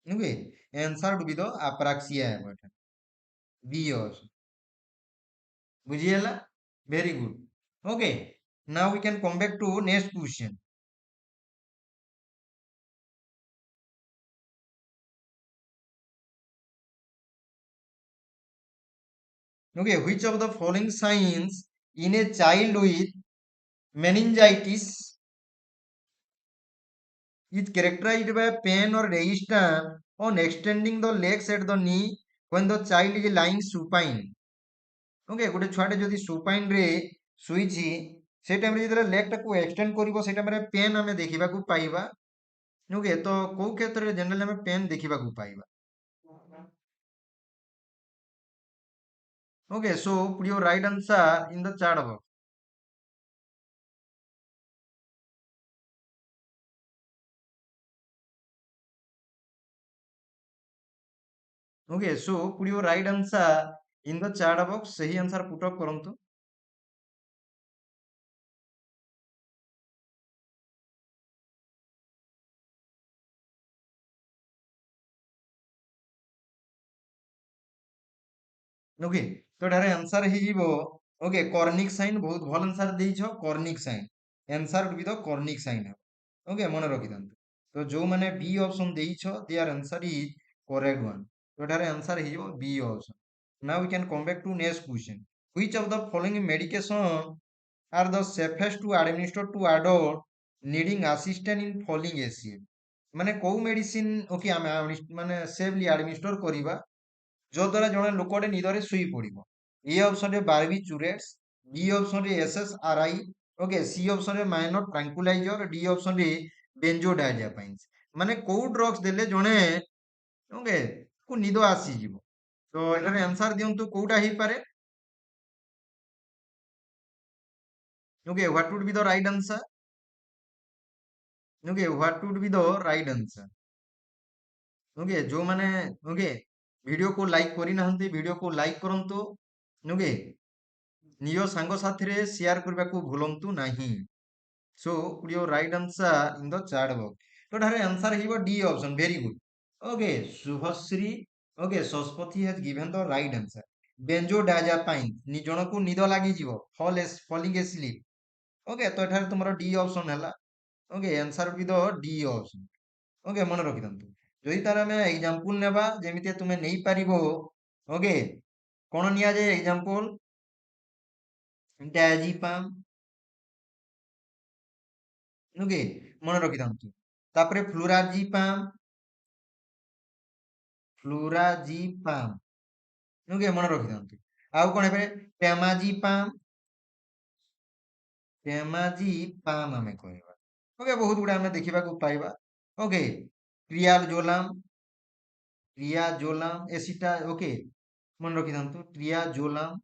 okay answer to be the apraxia है एठा बी ऑल्सो बुझियला very good okay now we can come back to next question okay which of the following signs in a child with meningitis is characterized by pain or resistance on extending the legs at the knee when the child is lying supine okay गोटे छुआटे जदि सुपाइन रे सुईची से टाइम रे जदि लेग टाको एक्सटेंड करिवो से टाइम रे पेन हमें देखिबा को पाइबा ओके तो को क्षेत्र रे जनरली हमें पेन देखिबा को पाइबा okay so put your right answer in the chat box Okay, so put your right answer in the chat box. सही आंसर put up करंतु. ओके तो एटार आंसर हो ओके कर्निक साइन बहुत भल आंसर देइछ Kernig sign answer would be the Kernig sign okay मन रखि थांतु तो जो माने बी ऑप्शन देइछ their answer is correct one तो एटार आंसर हो B option now we can come back to next question which of the following medication are the safest to administer to adult needing assistant in falling acid माने को मेडिसिन ओके आमे माने सेफली एडमिनिस्टर करिबा जो द्वारा जड़े लोकटे निदरे शुई पड़ो ए ऑप्शन रे बारबिचुरेट्स बी ऑप्शन रे एसएसआरआई ओके सी ऑप्शन रे माइनर ट्रैंक्विलाइजर डी ऑप्शन रे बेंजोडायजापाइन्स माने को ड्रग्स देले जड़े ओके को निद आसी जीवो तो एटार आंसर दियंतु कोउटा ही पारे okay what would be the right answer okay what would be the right answer okay जो माने ओके वीडियो को लाइक करी नाहंती वीडियो को लाइक करंतु ओके निज सांग साथी रे शेयर करबा को भूलंतु नाही so put your right answer in the chat box तो ठारे आंसर हिबो D option very good okay Subhashree okay सस्पति has given the right answer benzodiazepine नि जण को निद लागि जीवो फॉलिंग एस्लीप ओके तो ठारे तुमरो डी ऑप्शन हला okay answer will be the D option okay मन रखि दंतु जदि तार हमें एग्जांपल नेबा जेमिति तुमे नेई परिबो ओके कोन निया जे एग्जांपल डायजीपाम ओके मन रखि दंतु तापरे फ्लोराजीपाम फ्लोराजीपाम ओके मन रखि दंतु आउ कोन हेबे पेमाजीपाम पेमाजीपाम हमें कहबा ओके बहुत गुडा हमें देखिबा को पाइबा ओके ट्रियाजोलाम ट्रियाजोलाम एसिटा ओके मन रखि दंतु ट्रियाजोलाम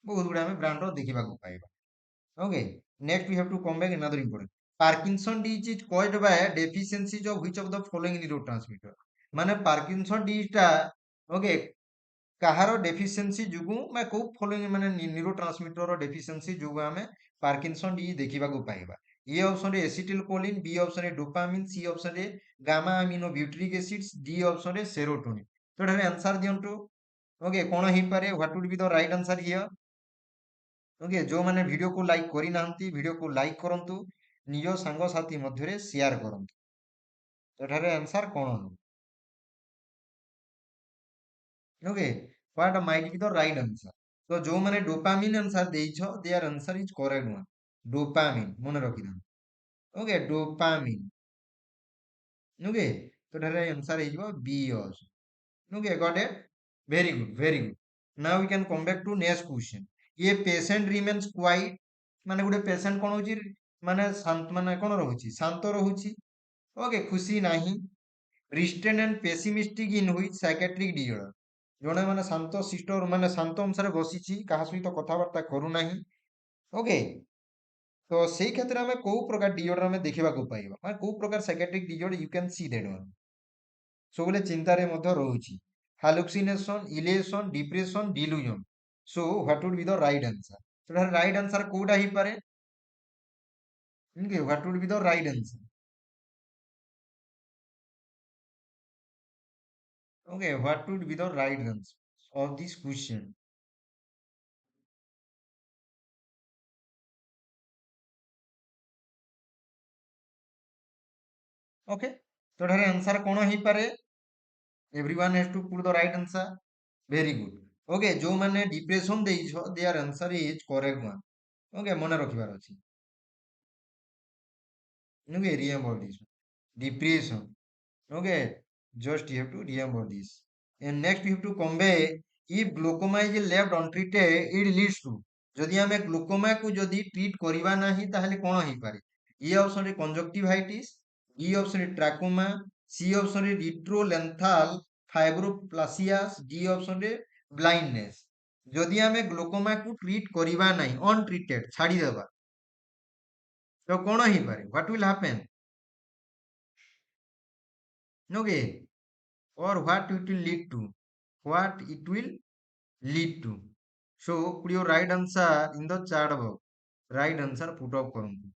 बहुत गुडा हमें ब्रांड रो देखिबा को पाइबा okay next we have to come back another important parkinson disease is caused by deficiencies of which of the following neurotransmitter माने पार्किंसन डिजीज टा ओके काहारो डेफिशिएंसी जुगु मैं को फॉलोइंग माने न्यूरोट्रांसमीटर रो डेफिशिएंसी जुगु हमें पार्किंसन डिजीज देखिबा को पाइबा ए ऑप्शन रे एसिटिल कोलिन बी ऑप्शन रे डोपामिन सी ऑप्शन रे gamma amino butyric acids D option रे सेरोटोनिन तो एठारे आंसर दियंतु ओके कोन ही पारे what would be the right answer here okay जो माने वीडियो को लाइक करी नाहंती वीडियो को लाइक करंतु निज सांग साथी मध्यरे शेयर करंतु एठारे आंसर कोन हो okay what might be the right answer तो जो माने डोपामिन आंसर देइछो there answer is correct one dopamine मन रखि दन ओके डोपामिन ओके तो एठारे आंसर हे जिवो B also okay got it very good now we can come back to next question ये patient remains quiet माने गुटे पेशेंट कोन होची माने शांत माने कोन रहूची शांत रहूची ओके खुशी नाही रिस्ट्रेन एंड पेसिमिस्टिक इन हुई साइकेट्रिक डिसऑर्डर जणे माने शांत शिष्ट माने शांत अनुसार बसिची काहा सहित कथा वार्ता करू नाही ओके तो सेही क्षेत्र में को प्रकार डिसऑर्डर में देखिबा को पाइबा माने को प्रकार psychiatric disorder you can see that one सबले चिंतारे मध्य रहुची hallucination elation depression delusion so what would be the right answer so right answer कोडा ही पारे okay what would be the right answer okay what would be the right answer of this question okay तो एठारे आंसर कोन ही पारे everyone has to put the right answer very good okay जो माने depression देइछो their answer is correct one okay मने रखिबार अछि okay remember this depression okay just you have to remember this and next you have to convey if glaucoma is left untreated it leads to जदि हमें ग्लूकोमा को जदि ट्रीट करिवा नाही ताहले कोन होई पारे ए ऑप्शन रे कंजक्टिवाइटिस बी ऑप्शन रे ट्रैकोमा सी ऑप्शन रे रिट्रोलेंथल फाइब्रोप्लासियास डी ऑप्शन रे ब्लाइंडनेस जदि हमें ग्लूकोमा को ट्रीट करिवा नाही अनट्रीटेड छाडी देबा तो कोन होई पारे व्हाट विल हैपन ओके और what it will lead to what it will lead to. So put your right answer in the chat box. Right answer put up କରନ୍ତୁ।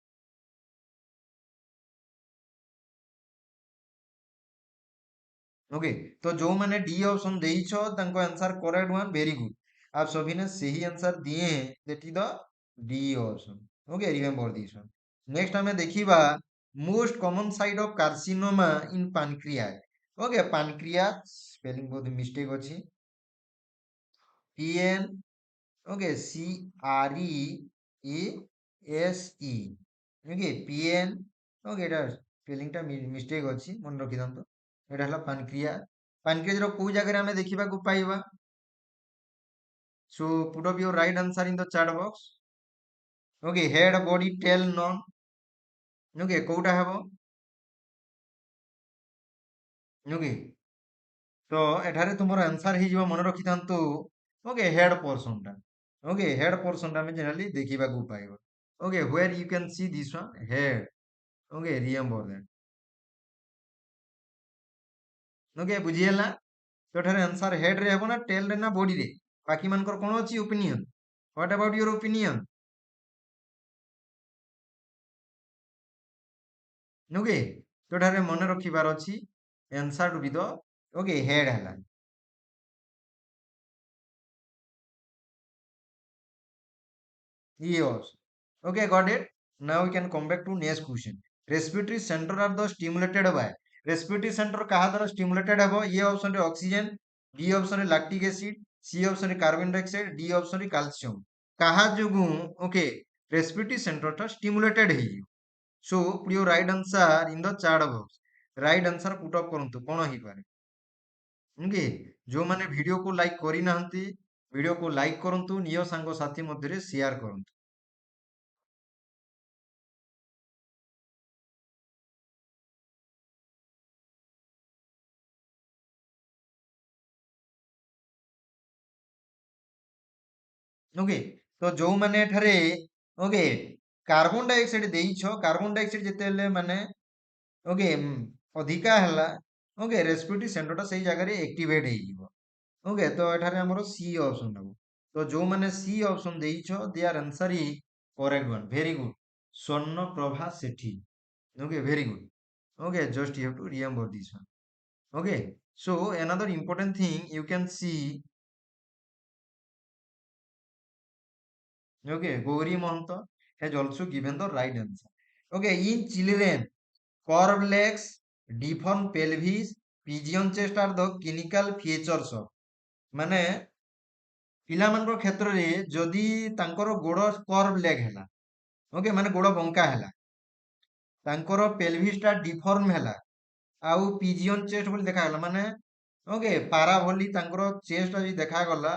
ओके तो जो मैंने डी ऑप्शन देइछो तांको answer correct one very good. आप सभी ने सही आंसर दिए हैं that is the D option. Okay remember this one. Next हमें देखिबा most common site of carcinoma in pancreas. Okay pancreas spelling बहुत मिस्टेक अछि P N okay C R E S E okay P N okay एटा स्पेलिंग टा मिस्टेक अछि मन रखि दंतो एटा हला पैनक्रियाज। पैनक्रियाज रो कोउ जगह हमें देखिबा को पाइबा। So put up your right answer in the chat box. Okay head body tail none okay कोउटा हबो ओके तो एठारे तुमर आंसर ही जीव मन रखि थांतु ओके हेड पोर्शन टा। ओके हेड पोर्शन टा में जनरली देखिबा को पाइबा। Okay where you can see this one head okay remember that. Okay बुझियला तो एठारे आंसर हेड रे हबो ना टेल रे ना बॉडी रे बाकी मानकर कोन अछि opinion what about your opinion. Okay तो एठारे मन रखिबार अछि answer to be the okay head हला। Yes. Okay, got it. Now we can come back to next question. Respiratory center are the stimulated by. Respiratory center कहाँ द्वारा stimulated है वो ये ऑप्शन है ऑक्सीजन बी ऑप्शन है लैक्टिक एसिड सी ऑप्शन है कार्बन डाइऑक्साइड डी ऑप्शन है कैल्शियम कहाँ जोगु ओके रेस्पिरेटरी सेंटर टा स्टिमुलेटेड है सो put your right answer in the chat box right answer put up करंतु कोन ही पारे ओके जो माने वीडियो को लाइक करी नाहंती वीडियो को लाइक करंतु नियो सांग साथी मध्य रे शेयर करंतु। ओके तो जो माने एठारे ओके कार्बन डाइऑक्साइड देइछो कार्बन डाइऑक्साइड जेतेले माने ओके अधिका हला ओके रेस्पिरेटरी सेंटर टा सही जगह रे एक्टिवेट हे जिवो ओके तो एठारे हमरो सी ऑप्शन हबो तो जो माने सी ऑप्शन देइछो there answer is correct one very good Swarna Prabha Sethi okay very good okay just you have to remember this one okay so another important thing you can see okay Gauri Mahanta has also given the right answer okay in children curved legs deformed pelvis pigeon chest are the clinical features of ମାନେ ପିଲାମାନଙ୍କ କ୍ଷେତ୍ରରେ ଯଦି ତାଙ୍କର ଗୋଡ କର୍ଭ ଲେଗ ହେଲା ଓକେ ମାନେ ଗୋଡ ବଙ୍କା ହେଲା ତାଙ୍କର ପେଲଭିସ ଟା ଡିଫର୍ମ ହେଲା ଆଉ ପିଜିଅନ ଚେଷ୍ଟ ବୋଲି ଦେଖାଗଲା ମାନେ ଓକେ ପାରା ଭଳି ତାଙ୍କର ଚେଷ୍ଟ ଟା ଯଦି ଦେଖାଗଲା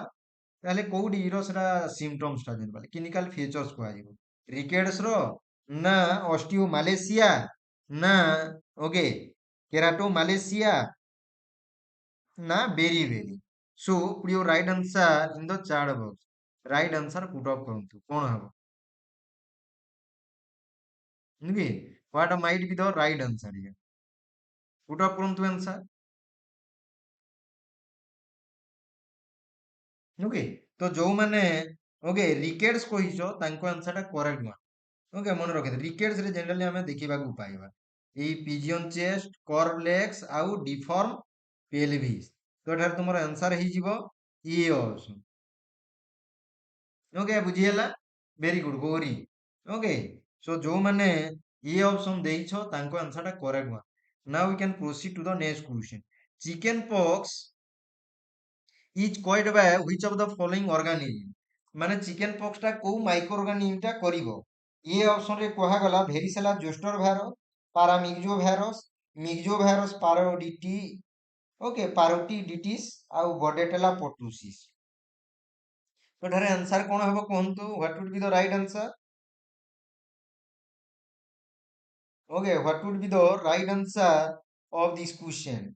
ତାହେଲେ କୋଉଠି ର ସେଟା ସିମ୍ପଟମ୍ସ ଟା ଜାଣିପାରିଲେ କ୍ଲିନିକାଲ ଫିଚର୍ସ କୁହାଯିବ ରିକେଟ୍ସ ର ନା ଅଷ୍ଟିଓ ମାଲେସିଆ ନା ଓକେ କେରାଟୋ ମାଲେସିଆ ନା very very so put your right answer in the chat box right answer put up करंतु कोन हबो okay what might be the right answer here put up करंतु आंसर ओके तो जो माने ओके रिकेट्स कहिचो तांको आंसर टा करेक्ट वन ओके मन रखे रिकेट्स रे जनरली हमें देखिबा को पाइबा A pigeon chest curve legs आउ डिफॉर्म पेल्विस तो एठार तुमर आंसर ही जीवो ए ऑप्शन ओके बुझियला very good Gauri okay so जो माने ए ऑप्शन देइछो तांको आंसर टा correct one now we can proceed to the next question chicken pox is caused by which of the following organism माने चिकन पॉक्स टा को माइक्रो ऑर्गेनिज्म टा करिवो ए ऑप्शन रे कहा गला varicella zoster virus paramyxo virus myxo virus पारोडिटी ओके पारोटिडिटिस आउ बॉडेटेला पोर्टुसिस तो एठारे आंसर कोन हबो कोहंतु what would be the right answer okay what would be the right answer of this question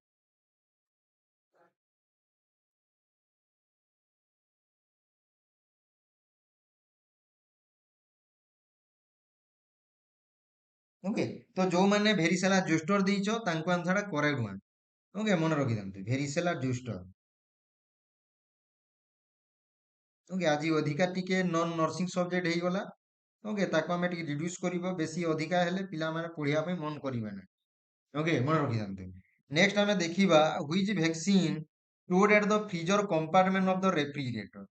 okay तो जो माने भेरिसेला जोस्टर देइछो तांको आंसर टा करेक्ट वन ओके मन रखि दंतु भेरिसेला जोस्टर ओके आज अधिका टिके नॉन नर्सिंग सब्जेक्ट हो गला ओके ताको आमे टिके रिड्यूस करिबो बेसी अधिका हेले पिला माने पढिया पे मन करिवे ना ओके मन रखि थांते नेक्स्ट आमे देखिबा which vaccine stored at the freezer compartment of the refrigerator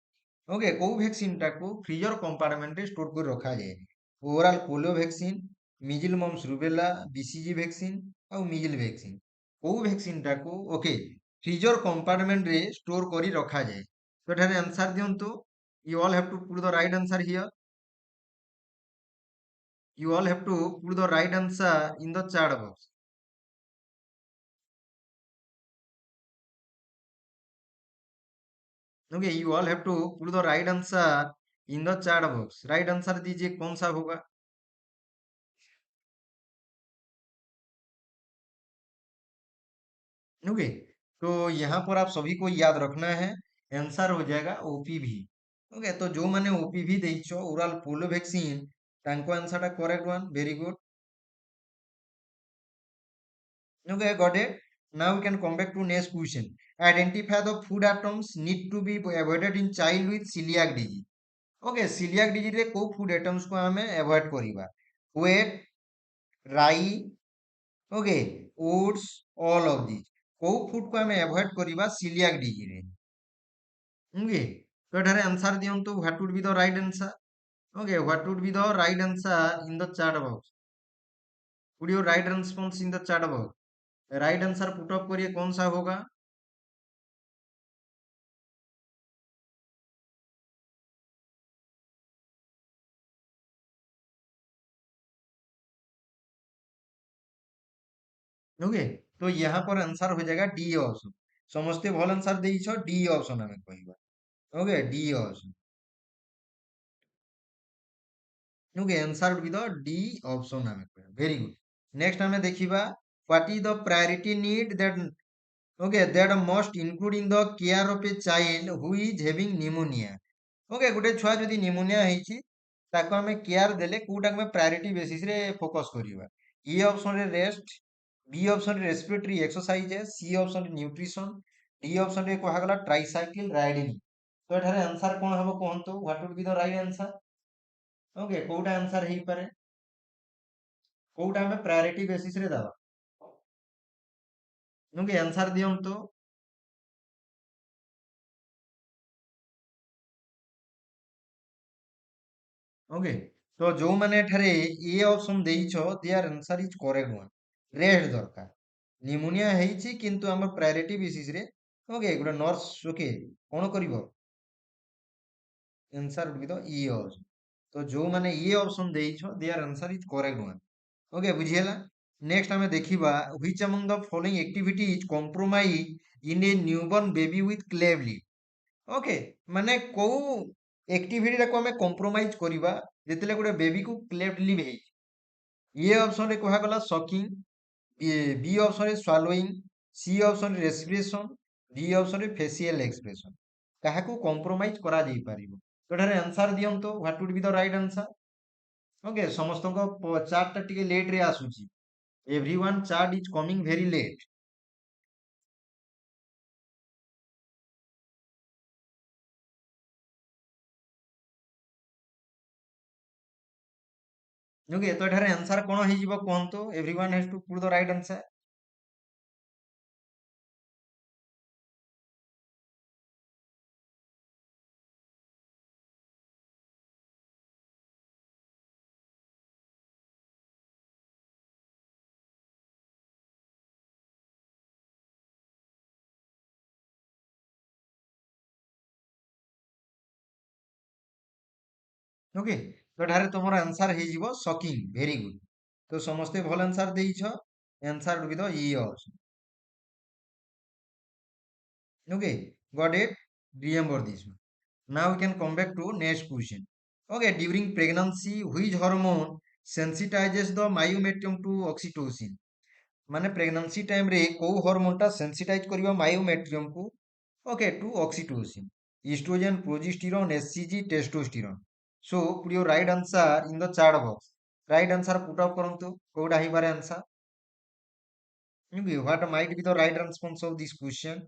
okay को वैक्सीन टाको फ्रीजर कंपार्टमेंट रे स्टोर कर रखा जाए overall polio vaccine measles mumps rubella BCG vaccine और मिजिल वैक्सीन को वैक्सीन टाको ओके फ्रीजर कंपार्टमेंट रे स्टोर करी रखा जाए तो एठारे आंसर दियंतु you all have to put the right answer here you all have to put the right answer in the chat box okay you all have to put the right answer in the chat box right answer दीजिए कौन सा होगा ओके तो यहाँ पर आप सभी को याद रखना है आंसर हो जाएगा ओपीवी ओके तो जो मैंने ओपीवी देइछो ओरल पोलो वैक्सीन तांको आंसर टा correct one very good okay got it now we can come back to next question identify the food items need to be avoided in child with celiac disease okay celiac disease रे को food items को हमें avoid करिबा wheat rye okay oats all of these को food को हमें avoid करिबा celiac disease रे ओके तो एठारे आंसर दियंतु what would be the right answer okay what would be the right answer in the chat box would you write response in the chat box right answer put up करिए कौन सा होगा ओके तो यहाँ पर आंसर हो जाएगा डी ऑप्शन समस्ते भल आंसर देइछो डी ऑप्शन हमें कहबा okay D option okay answer would be the D option हमें कहबा वेरी गुड नेक्स्ट हमें देखिबा what is the priority need that okay that must include in the care of a child who is having pneumonia okay गोटे छुआ जदि निमोनिया ହେଇଛି ତାକୁ ଆମେ କେୟାର ଦେଲେ କୋଉଟାକୁ ଆମେ ପ୍ରାयोରିଟି ବେସିସ ରେ फोकस करिबा ए ऑप्शन रे रेस्ट बी ऑप्शन रे रेस्पिरेटरी एक्सरसाइज सी ऑप्शन रे न्यूट्रिशन डी ऑप्शन रे कहा गला ट्राइसाइकिल राइडिंग तो एठारे आंसर कोन हबो कहंतु what would be the right answer okay कोउटा आंसर हेई पारे कोउटा हमें प्रायोरिटी बेसिस रे दबा ओके आंसर दियंतु ओके तो जो माने एठारे ए ऑप्शन देइछो there answer is correct one rest दरकार निमोनिया ହେଇଛି କିନ୍ତୁ ଆମର प्रायोरिटी बेसिस रे ओके गोटे नर्स ओके कोन करिवो answer would be the E option तो जो माने ए ऑप्शन देइछो there answer is correct one okay बुझियला नेक्स्ट हमें देखिबा which among the following activity is compromise in a newborn baby with cleft okay माने को एक्टिविटी रे को हमें कॉम्प्रोमाइज करिबा जेतेले गोटे बेबी को क्लेफ्ट लिव हे ये ऑप्शन रे कहा गला सकिंग बी ऑप्शन रे स्वालोइंग सी ऑप्शन रे रेस्पिरेशन डी ऑप्शन रे फेशियल एक्सप्रेशन काहाकू कॉम्प्रोमाइज करा जाई परिबो तो एठारे आंसर दियंतो what would be the right answer okay समस्त को चार्ट टा टिके लेट रे आसुची everyone chat is coming very late okay तो एठारे आंसर कोन हे जिवो कोहंतो everyone has to put the right answer okay तो एठारे तुमर आंसर हे जिवो सकिंग वेरी गुड तो समस्ते भल आंसर देइछ answer would be the E option okay got it remember this one now we can come back to next question okay during pregnancy which hormone sensitizes the myometrium to oxytocin माने प्रेगनेंसी टाइम रे को हार्मोन टा सेंसिटाइज करियो मायोमेट्रियम को okay to oxytocin estrogen progesterone HCG testosterone so put your right answer in the chat box right answer put up करंतु कोडा ही बारे answer what might be the right response of this question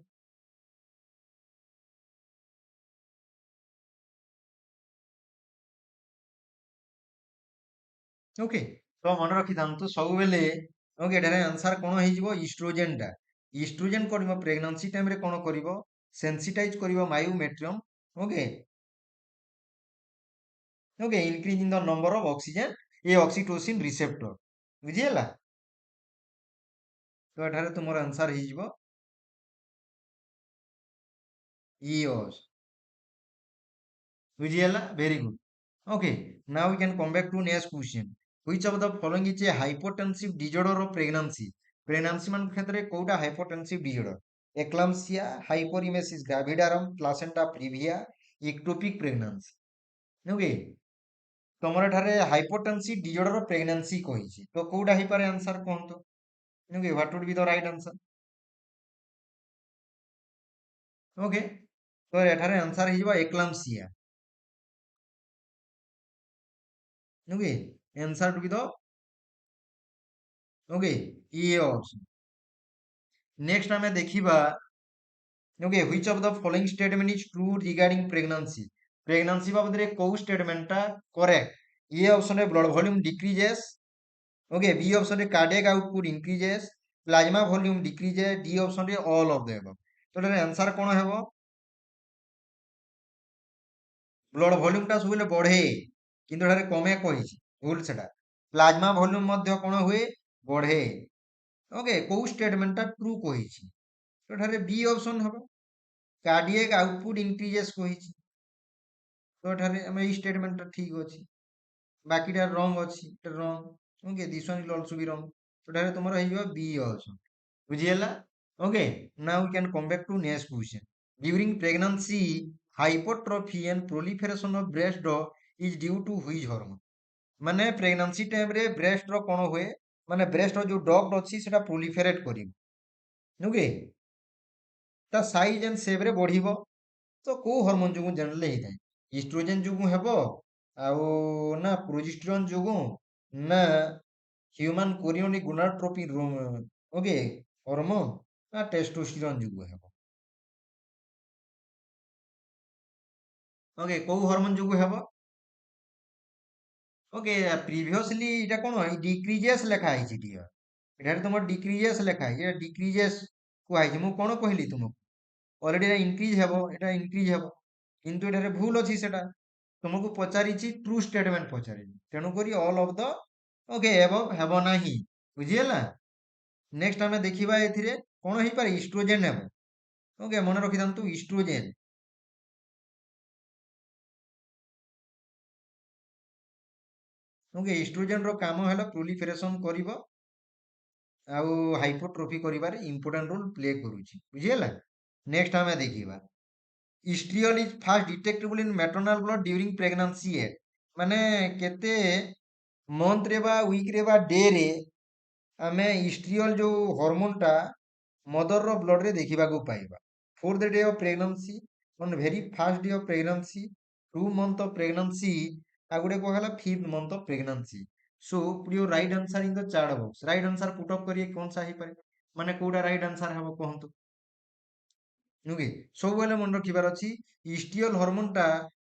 okay तो मन रखी था सब बेले ओके एटारे आंसर कौन हो इस्ट्रोजेन टा इस्ट्रोजेन करिवो प्रेगनेंसी टाइम रे कौन करिवो सेंसिटाइज करिवो myometrium okay okay increase in the number of oxygen a oxytocin receptor बुझीला तो एठारे तुमर आंसर हो इओस बुझीला very good okay now we can come back to next question which of the following is a hypotensive disorder of pregnancy pregnancy मान क्षेत्र में कोटा hypotensive disorder eclampsia hyperemesis gravidarum placenta previa ectopic pregnancy okay तमर एठारे हाइपोटेंसिव डिसऑर्डर ऑफ प्रेगनेंसी कहिछि तो कोटा ही पारे आंसर कोहंतो okay what would be the right answer okay तो एठारे आंसर हिजबा eclampsia okay answer to be the okay ये ऑप्शन नेक्स्ट हमें देखिबा okay which of the following statement is true regarding pregnancy pregnancy बाबद रे को स्टेटमेंट टा करेक्ट ए ऑप्शन रे blood volume decreases okay B option रे cardiac output increases plasma volume decreases D option रे ऑल ऑफ द अबव तो एटारे आंसर कोन हेबो ब्लड वॉल्यूम टा सुबले बढ़े किंतु एटारे कमे कहिछि भूल सेटा प्लाज्मा वॉल्यूम मध्य कोन हुए बढ़े ओके को स्टेटमेंट टा ट्रू कहिछि तो एटारे बी ऑप्शन हबो कार्डियक आउटपुट इंक्रीजेस कहिछि तो एठारे हम ई स्टेटमेंट ठीक अछि बाकीटा रॉन्ग अछि wrong okay this one is also B wrong तो एठारे तुमर हेइयो बी ऑप्शन बुझियला okay now we can come back to next question during pregnancy hypotrophy and proliferation of breast is due to which hormone माने प्रेगनेंसी टाइम रे ब्रेस्ट रो कोन हुए माने ब्रेस्ट रो जो डक्ट अछि सेटा प्रोलिफरेट करिवो ओके ता साइज एंड शेप रे बढ़िवो तो को हार्मोन जो जनरली होता है इस्ट्रोजेन जो हेबो आउ ना प्रोजेस्टेरोन जो ना human chorionic gonadotropin okay hormone ना टेस्टोस्टेरोन जो हेबो ओके को हार्मोन जो हेबो ओके प्रीवियसली এটা কোন ডিক্রিজেস লেখা হইছি টিয়া এটারে তোমার ডিক্রিজেস লেখা হই এটা ডিক্রিজেস কুহাইছি মু কোন কহিলি তুমକୁ অলরেডি এটা ইনক্রিজ হেবো এটা ইনক্রিজ হেবো কিন্তু এটারে ভুল ଅଛି সেটা तुमको पचारिछि ट्रू स्टेटमेंट पचारिछि तेणु करी all of the okay above हेबो नाही बुझियला नेक्स्ट हमें देखिबा एथिरे कोन हेइ पारे इस्ट्रोजेन हेबो ओके मन रखि दंतु इस्ट्रोजेन ओके इस्ट्रोजेन रो काम हैला प्रोलिफरेशन करिवो आउ हाइपोट्रोफी करिबारे इंपोर्टेंट रोल प्ले करूछि बुझियला नेक्स्ट हमें देखिबा estriol is first detectable in maternal blood during pregnancy है माने केते मंथ रे बा वीक रे बा डे रे आमे इस्ट्रियल जो हार्मोन टा मदर रो ब्लड रे देखिबा को पाइबा for the day of pregnancy on very first day of pregnancy 2 month of pregnancy आ गुडे को हला 5th month of pregnancy so put your right answer in the chat box right answer put up करिए कौन सा ही पारे माने कोडा राइट आंसर हबो कहंतु ओके सब बेले मन रखिबार अछि इस्ट्रियल हार्मोन टा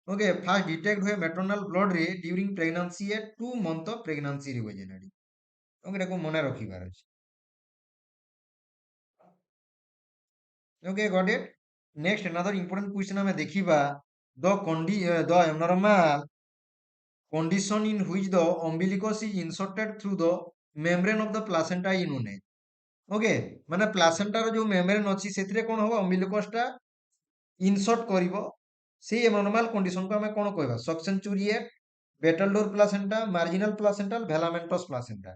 ओके फास्ट डिटेक्ट हुए मैटरनल ब्लड रे during pregnancy A 2 month of pregnancy रे वजनाडी ओके को मने रखिबार अछि okay got it next another important question हमें देखिबा the abnormal condition in which the umbilicus is inserted through the membrane of the placenta is known as okay माने प्लासेंटा रो जो मेम्ब्रेन अछि सेथिरे कोन होबो umbilicus टा इनसर्ट करिवो से abnormal कंडीशन को हमें कोन कहबा succenturiate battledore placenta marginal placenta velamentous placenta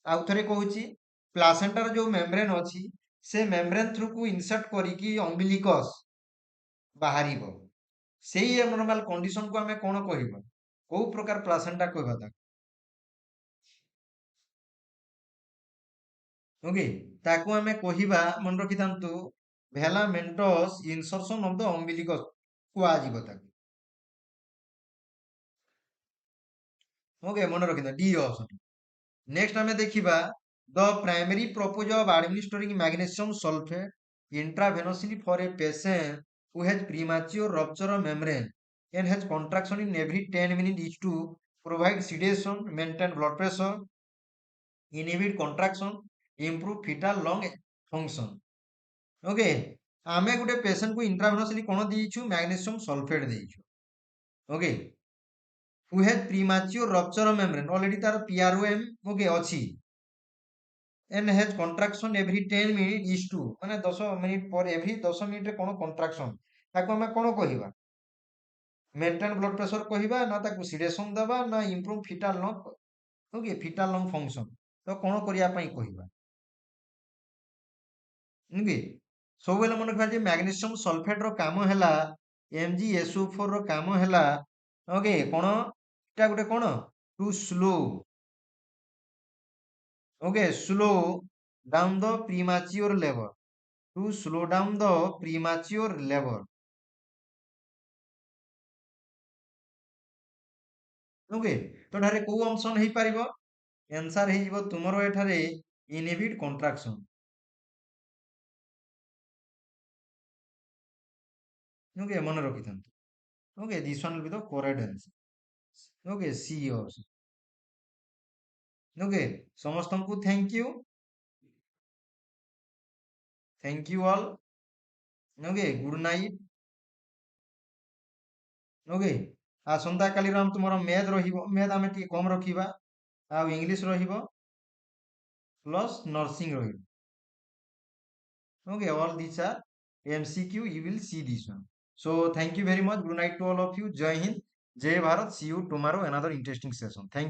आउ थरे कहूची प्लासेंटा रो जो मेम्ब्रेन अछि से मेम्ब्रेन थ्रू को इंसर्ट करी कि umbilicus बाहरिबो सेही abnormal कंडीशन को हमें कोन कहबा को प्रकार प्लासेंटा कहबा ता ओके ताको हमें कहिबा मन रखितांतु भेलामेंटस इंसर्शन ऑफ द umbilicus को आजिबो ताको ओके मन रखिता डी ऑप्शन नेक्स्ट हमें देखिबा the primary purpose of administering magnesium sulphate intravenously for a patient who has premature rupture of membrane and has contraction in every 10 minutes is to provide sedation, maintain blood pressure, inhibit contraction, improve fetal lung function. ओके आमे गुटे पेशेंट को इंट्रावेनसली कोन देइछु मैग्नीशियम सल्फेट देइछु okay who has premature rupture of membrane already तार PROM ओके अछि and has contraction every 10 minutes is to माने 10 मिनिट पर every 10 मिनिट रे कोन contraction ताको हमें कोन कहिबा मेंटेन ब्लड प्रेशर कहिबा ना ताको सिडेशन दबा ना improve fetal lung okay fetal lung function तो कोन करिया पई कहिबा ओके सब बेले मन रखा जे मैग्नीशियम सल्फेट रो काम हैला MgSO4 रो काम हैला ओके कोन इटा गुटे कोन to slow okay slow down the premature labour to slow down the premature labour okay तो ठारे को ऑप्शन हे परिबो आंसर हे जिवो तुमरो एठारे इनहिबिट कंट्राक्शन ओके मन रखिथांतु okay this one will be the correct answer okay C option okay समस्तंकु thank you all okay good night okay आसंता काली राम तुमरो मैथ रहिबो मैथ आमे टी कम रखिबा आ इंग्लिश रहिबो प्लस नर्सिंग रहिबो okay all these are MCQ you will see this one so thank you very much good night to all of you jai hind jai bharat see you tomorrow another interesting session thank you